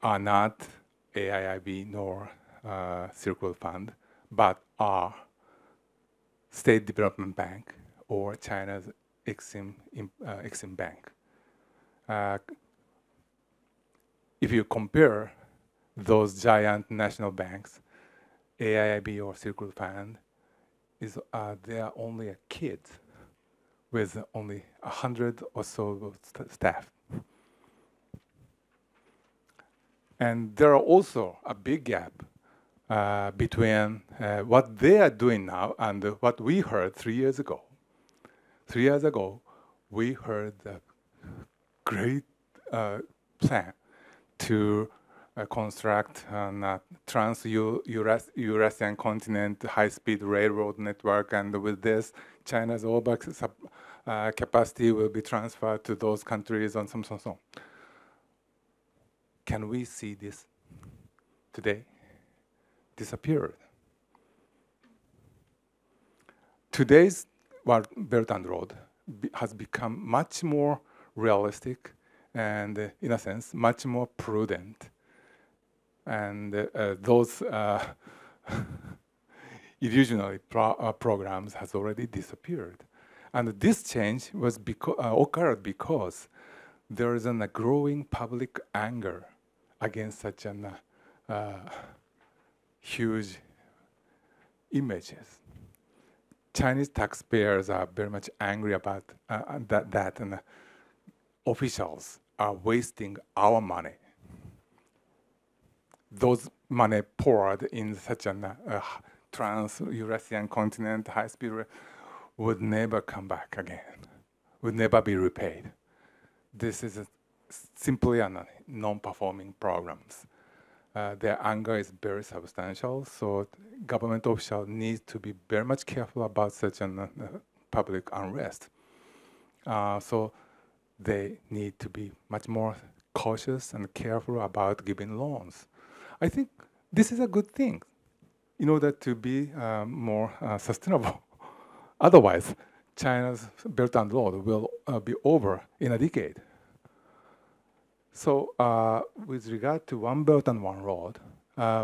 are not AIIB nor Silk Road Fund, but are State Development Bank or China's Exim Bank. If you compare those giant national banks, AIIB or Silk Road Fund, they are only a kid with only 100 or so staff. And there are also a big gap between what they are doing now and what we heard 3 years ago. 3 years ago, we heard the great plan to construct a trans-Eurasian continent high-speed railroad network, and with this, China's over capacity will be transferred to those countries and so on. Can we see this today? Disappeared. Today's Belt and Road has become much more realistic and, in a sense, much more prudent. And those illusionary programs has already disappeared. And this change was occurred because there is a growing public anger against such an huge images. Chinese taxpayers are very much angry about that, and officials are wasting our money. Those money poured in such a trans-Eurasian continent, high-speed would never come back again, would never be repaid. This is simply non-performing programs. Their anger is very substantial, so government officials need to be very much careful about such a public unrest. So they need to be much more cautious and careful about giving loans. I think this is a good thing in order to be more sustainable. Otherwise, China's Belt and Road will be over in a decade. So with regard to One Belt and One Road,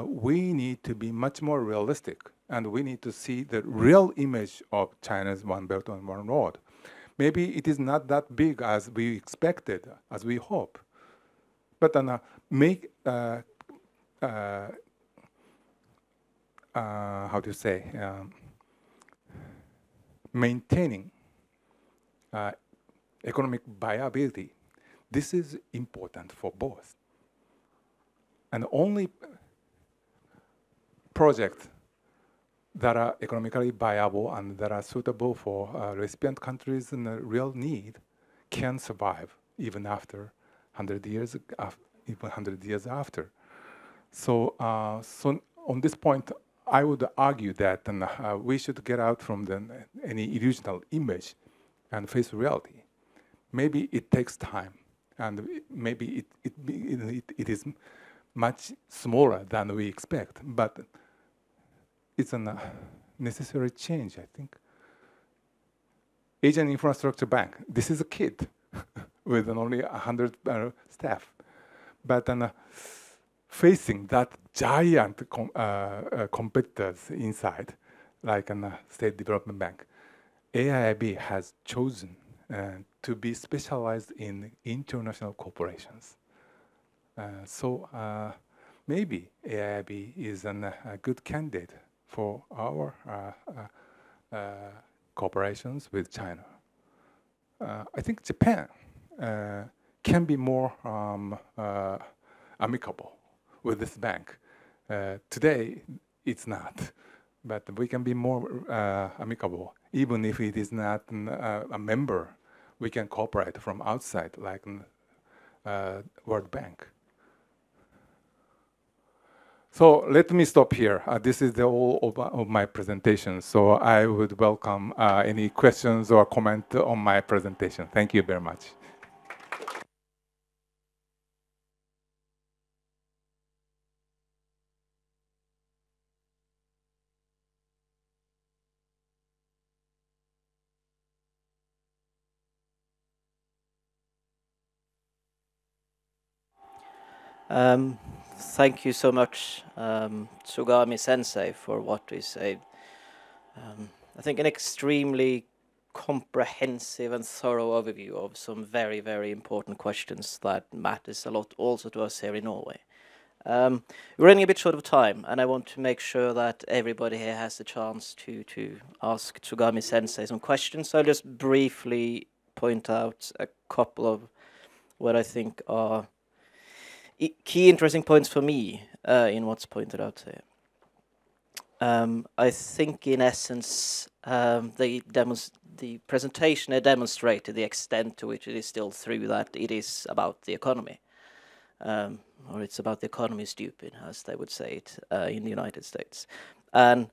we need to be much more realistic, and we need to see the real image of China's One Belt and One Road. Maybe it is not that big as we expected, as we hope, but how do you say, maintaining economic viability. This is important for both. And only projects that are economically viable and that are suitable for recipient countries in real need can survive even after 100 years, even 100 years after. So, so on this point, I would argue that we should get out from any illusional image and face reality. Maybe it takes time, and maybe it is much smaller than we expect, but it's a necessary change, I think. Asian Infrastructure Bank, this is a kid with only 100 staff, but facing that giant competitors inside, like a State Development Bank, AIIB has chosen to be specialized in international corporations. So maybe AIIB is a good candidate for our cooperations with China. I think Japan can be more amicable with this bank. Today, it's not, but we can be more amicable. Even if it is not a member, we can cooperate from outside, like World Bank. So let me stop here. This is the whole of my presentation. So I would welcome any questions or comment on my presentation. Thank you very much. Thank you so much, Tsugami Sensei, for what is I think an extremely comprehensive and thorough overview of some very, very important questions that matters a lot also to us here in Norway. We're running a bit short of time, and I want to make sure that everybody here has a chance to ask Tsugami Sensei some questions. So I'll just briefly point out a couple of what I think are key interesting points for me in what's pointed out here. I think, in essence, the presentation demonstrated the extent to which it is still true that it is about the economy, or it's about the economy stupid, as they would say it in the United States. And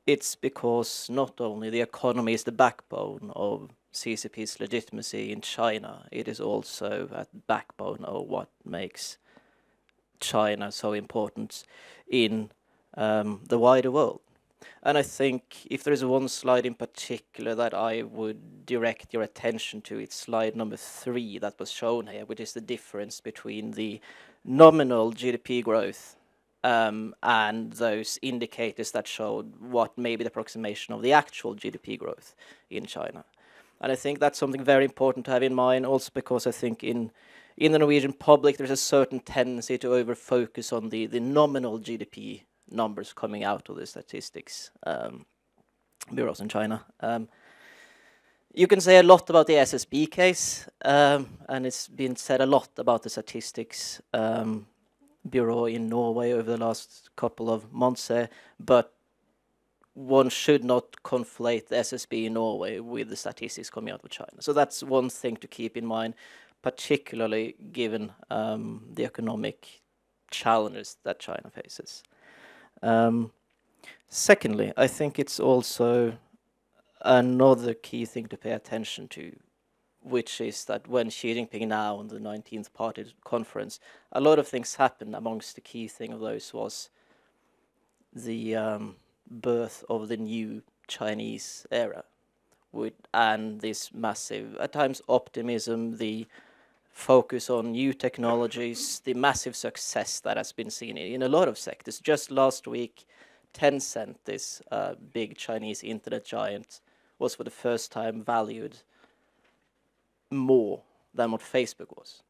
it's because not only the economy is the backbone of CCP's legitimacy in China, it is also a backbone of what makes China so important in the wider world. And I think if there is one slide in particular that I would direct your attention to, it's slide number 3 that was shown here, which is the difference between the nominal GDP growth and those indicators that showed what may be the approximation of the actual GDP growth in China. And I think that's something very important to have in mind, also because I think in the Norwegian public there's a certain tendency to over-focus on the nominal GDP numbers coming out of the statistics bureaus in China. You can say a lot about the SSB case, and it's been said a lot about the statistics bureau in Norway over the last couple of months, but one should not conflate the SSB in Norway with the statistics coming out of China. So that's one thing to keep in mind, particularly given the economic challenges that China faces. Secondly, I think it's also another key thing to pay attention to, which is that when Xi Jinping now on the 19th Party Conference, a lot of things happened. Amongst the key thing of those was the birth of the new Chinese era, and this massive, at times, optimism, the focus on new technologies, the massive success that has been seen in a lot of sectors. Just last week, Tencent, this big Chinese internet giant, was for the first time valued more than what Facebook was.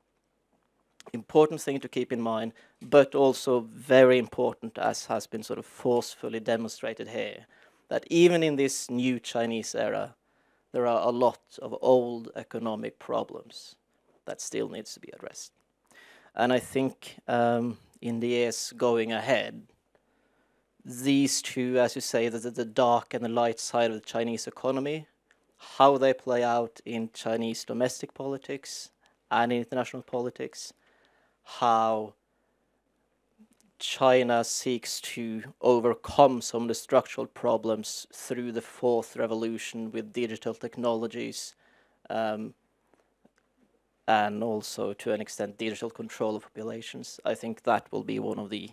Important thing to keep in mind, but also very important, as has been sort of forcefully demonstrated here, that even in this new Chinese era, there are a lot of old economic problems that still needs to be addressed. And I think in the years going ahead, these two, as you say, the dark and the light side of the Chinese economy, how they play out in Chinese domestic politics and in international politics, how China seeks to overcome some of the structural problems through the fourth revolution with digital technologies, and also, to an extent, digital control of populations. I think that will be one of the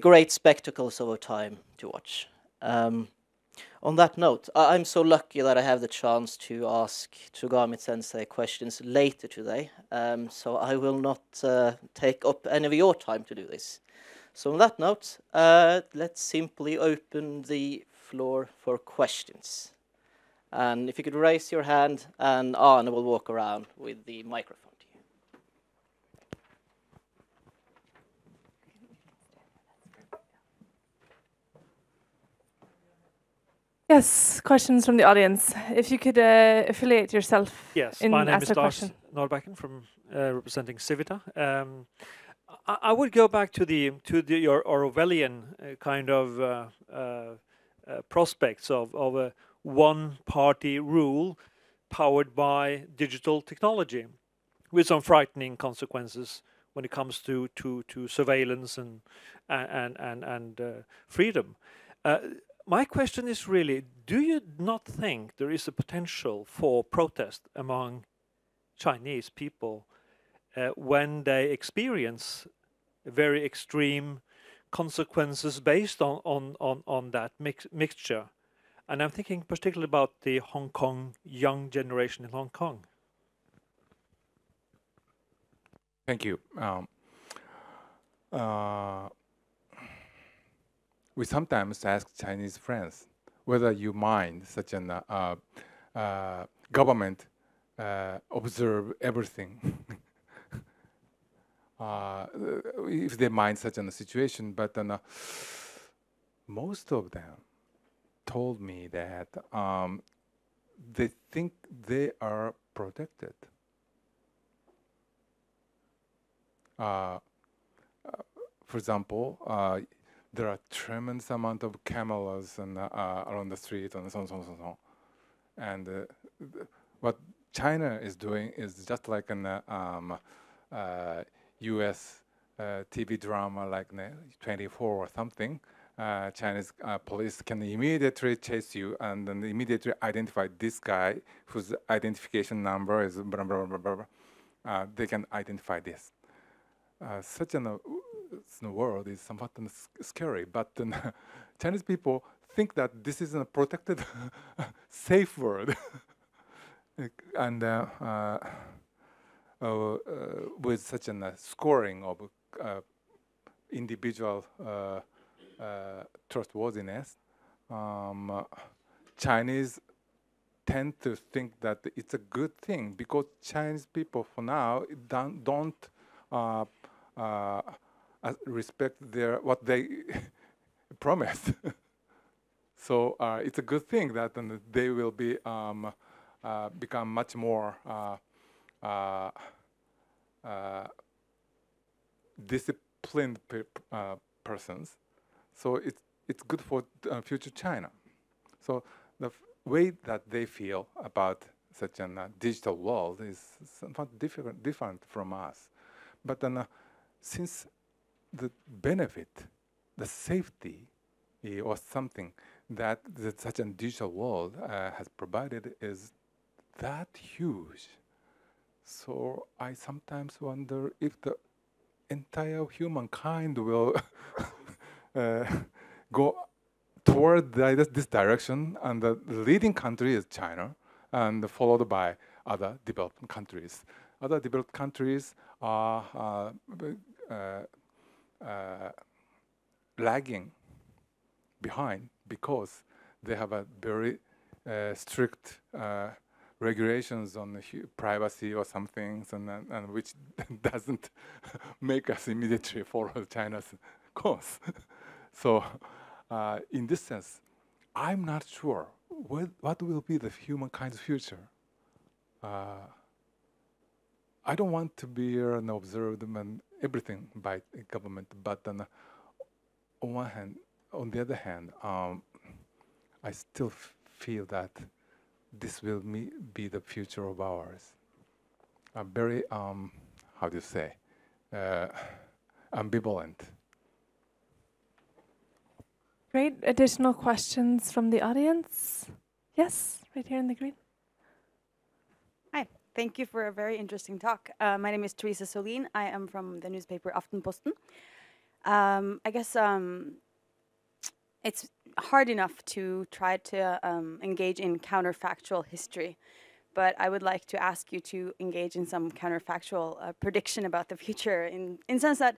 great spectacles over time to watch. On that note, I'm so lucky that I have the chance to ask Tsugami-sensei questions later today, so I will not take up any of your time to do this. So on that note, let's simply open the floor for questions. And if you could raise your hand, and Arne will walk around with the microphone to you. Yes, questions from the audience. If you could affiliate yourself. Yes, in my name ask is a Lars question. Nordbakken from representing Civita. I would go back to your Orwellian kind of prospects of a one-party rule powered by digital technology, with some frightening consequences when it comes to surveillance and freedom. My question is really, do you not think there is a potential for protest among Chinese people when they experience very extreme consequences based on that mixture? And I'm thinking particularly about the Hong Kong young generation in Hong Kong. Thank you. We sometimes ask Chinese friends whether you mind such an government observe everything. If they mind such a situation, but most of them told me that they think they are protected. for example, there are tremendous amount of camels and around the street and so on, so on, so on. And what China is doing is just like an U.S. TV drama like 24 or something. Chinese police can immediately chase you and then immediately identify this guy whose identification number is blah, blah, blah, blah, blah. They can identify this. Such a world is somewhat scary, but Chinese people think that this is a protected, safe world. And with such a scoring of individual trustworthiness, Chinese tend to think that it's a good thing because Chinese people for now don't respect what they promised. So it's a good thing that they will be become much more disciplined persons. So it's good for future China. So the way that they feel about such a digital world is somewhat different from us. But then, since the benefit, the safety, or something that such a digital world has provided is that huge. So I sometimes wonder if the entire humankind will go toward this direction, and the leading country is China, and followed by other developed countries. Other developed countries are lagging behind because they have a very strict regulations on privacy or some things, and which doesn't make us immediately follow China's course. So in this sense, I'm not sure what will be the humankind's future. I don't want to be an observed and everything by government, but on one hand, on the other hand, I still feel that this will be the future of ours. I'm very, how do you say, ambivalent. Great. Additional questions from the audience? Yes, right here in the green. Hi. Thank you for a very interesting talk. My name is Teresa Solin. I am from the newspaper Aftenposten. I guess it's hard enough to try to engage in counterfactual history, but I would like to ask you to engage in some counterfactual prediction about the future in sense that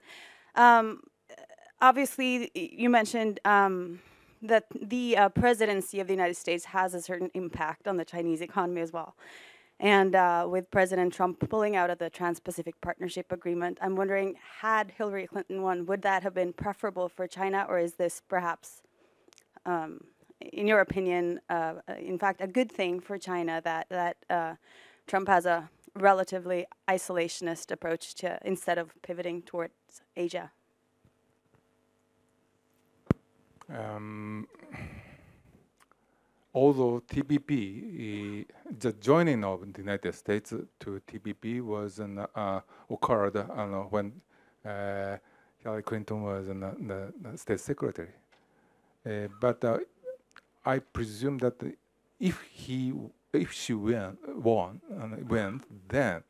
obviously you mentioned that the presidency of the United States has a certain impact on the Chinese economy as well. And with President Trump pulling out of the Trans-Pacific Partnership Agreement, I'm wondering, had Hillary Clinton won, would that have been preferable for China, or is this perhaps, in your opinion, in fact, a good thing for China that Trump has a relatively isolationist approach to instead of pivoting towards Asia? Although TPP, the joining of the United States to TPP was occurred when Hillary Clinton was the state secretary. But I presume that if she won, then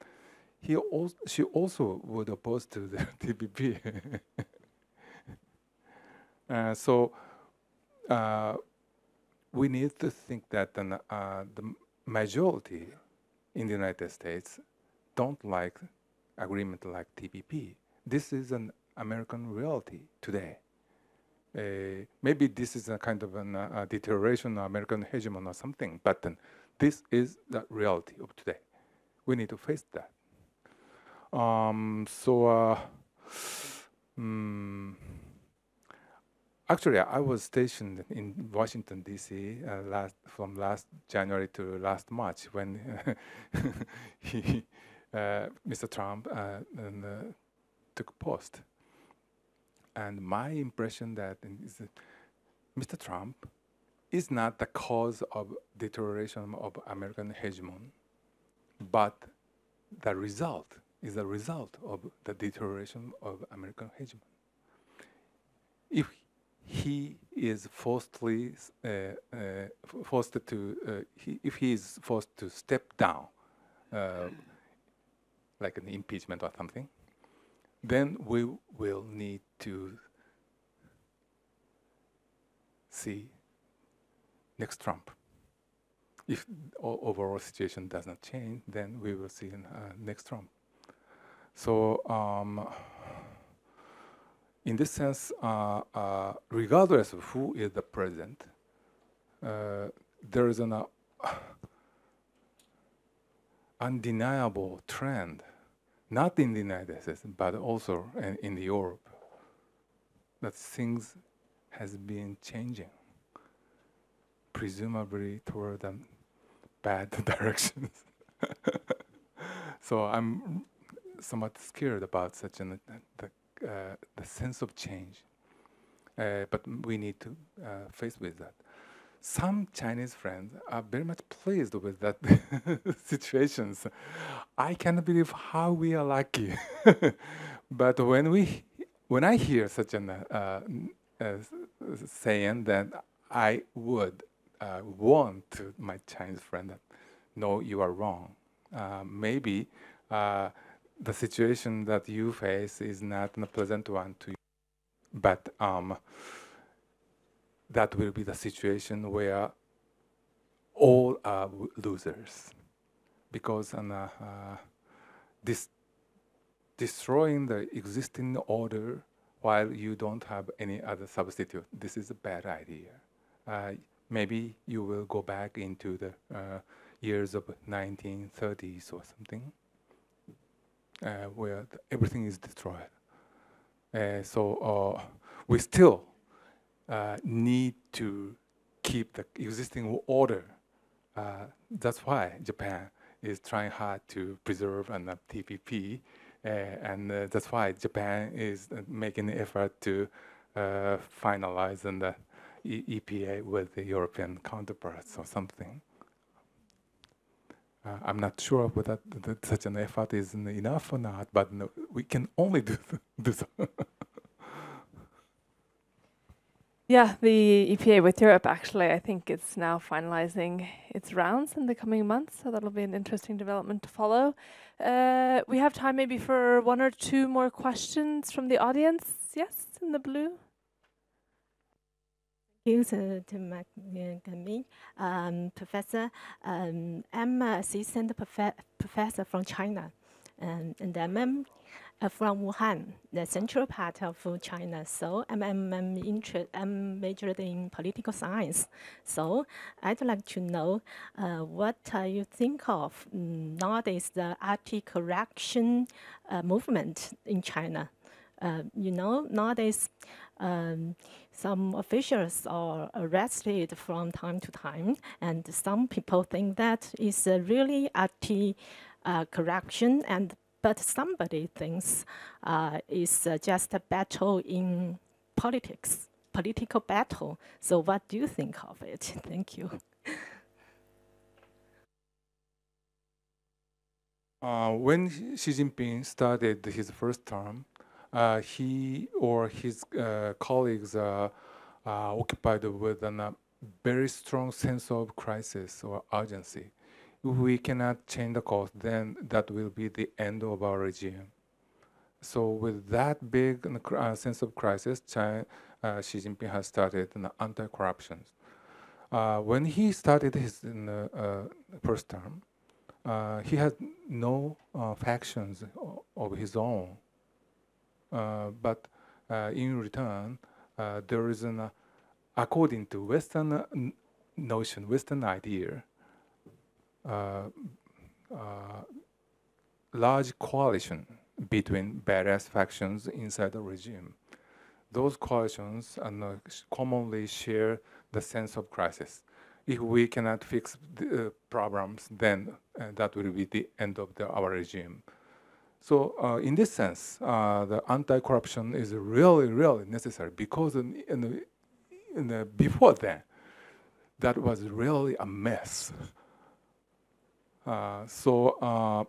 she also would oppose to the TPP. So. We need to think that the majority in the United States don't like agreement like TPP. This is an American reality today. Maybe this is a kind of a deterioration of American hegemony or something, but this is the reality of today. We need to face that. Actually, I was stationed in Washington, D.C. From last January to last March when Mr. Trump took post. And my impression that is that Mr. Trump is not the cause of deterioration of American hegemony, but the result is a result of the deterioration of American hegemony. If he is forcibly if he is forced to step down, like an impeachment or something, then we will need to see next Trump. If overall situation does not change, then we will see next Trump. So in this sense, regardless of who is the president, there is an undeniable trend, not in the United States, but also in Europe, that things has been changing, presumably toward bad directions. So I'm somewhat scared about such the sense of change, but we need to face with that. Some Chinese friends are very much pleased with that situations. I cannot believe how we are lucky. But when I hear such an saying, that I would want to my Chinese friend that, no, you are wrong. Maybe the situation that you face is not a pleasant one to you, but that will be the situation where all are losers, because destroying the existing order while you don't have any other substitute, this is a bad idea. Maybe you will go back into the years of 1930s or something, where everything is destroyed. So we still need to keep the existing order. That's why Japan is trying hard to preserve an TPP, and that's why Japan is making an effort to finalize the EPA with the European counterparts or something. I'm not sure whether such an effort is enough or not, but no, we can only do so. Yeah, the EPA with Europe, actually, I think it's now finalizing its rounds in the coming months, so that'll be an interesting development to follow. We have time maybe for one or two more questions from the audience. Yes, in the blue. Thank you to Macroeconomic professor. I'm an assistant professor from China, and I'm from Wuhan, the central part of China. So I'm majored in political science. So I'd like to know what you think of nowadays the anti-corruption movement in China. Nowadays some officials are arrested from time to time, and some people think that is really anti-corruption, but somebody thinks it's just a battle in politics, political battle. So what do you think of it? Thank you. When Xi Jinping started his first term, he or his colleagues are occupied with a very strong sense of crisis or urgency. If we cannot change the course, then that will be the end of our regime. So with that big sense of crisis, Xi Jinping has started anti-corruption. When he started his first term, he had no factions of his own. But in return, there is according to Western notion, Western idea, large coalition between various factions inside the regime. Those coalitions commonly share the sense of crisis. If we cannot fix the problems, then that will be the end of our regime. So in this sense, the anti-corruption is really, really necessary because before then, that was really a mess. So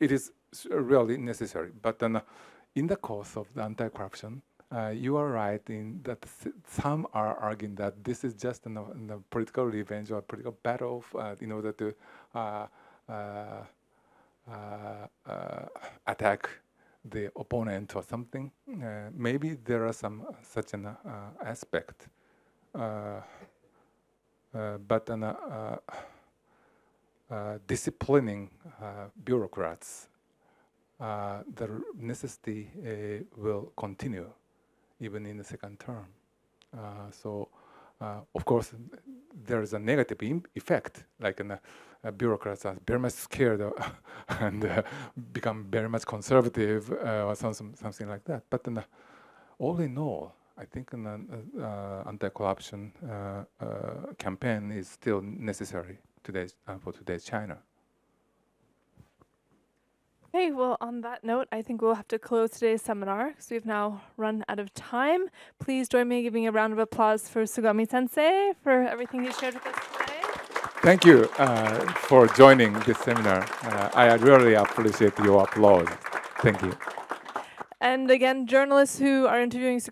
it is really necessary. But then, in the course of the anti-corruption, you are right in that some are arguing that this is just a political revenge or political battle in order to attack the opponent or something. Maybe there are some such an aspect. But disciplining bureaucrats, the necessity will continue even in the second term. So, of course, there is a negative effect, like bureaucrats are very much scared and become very much conservative or something like that. But all in all, I think an anti-corruption campaign is still necessary for today's China. Okay, well, on that note, I think we'll have to close today's seminar because we've now run out of time. Please join me in giving a round of applause for Tsugami-sensei for everything he shared with us today. Thank you for joining this seminar. I really appreciate your applause. Thank you. And again, journalists who are interviewing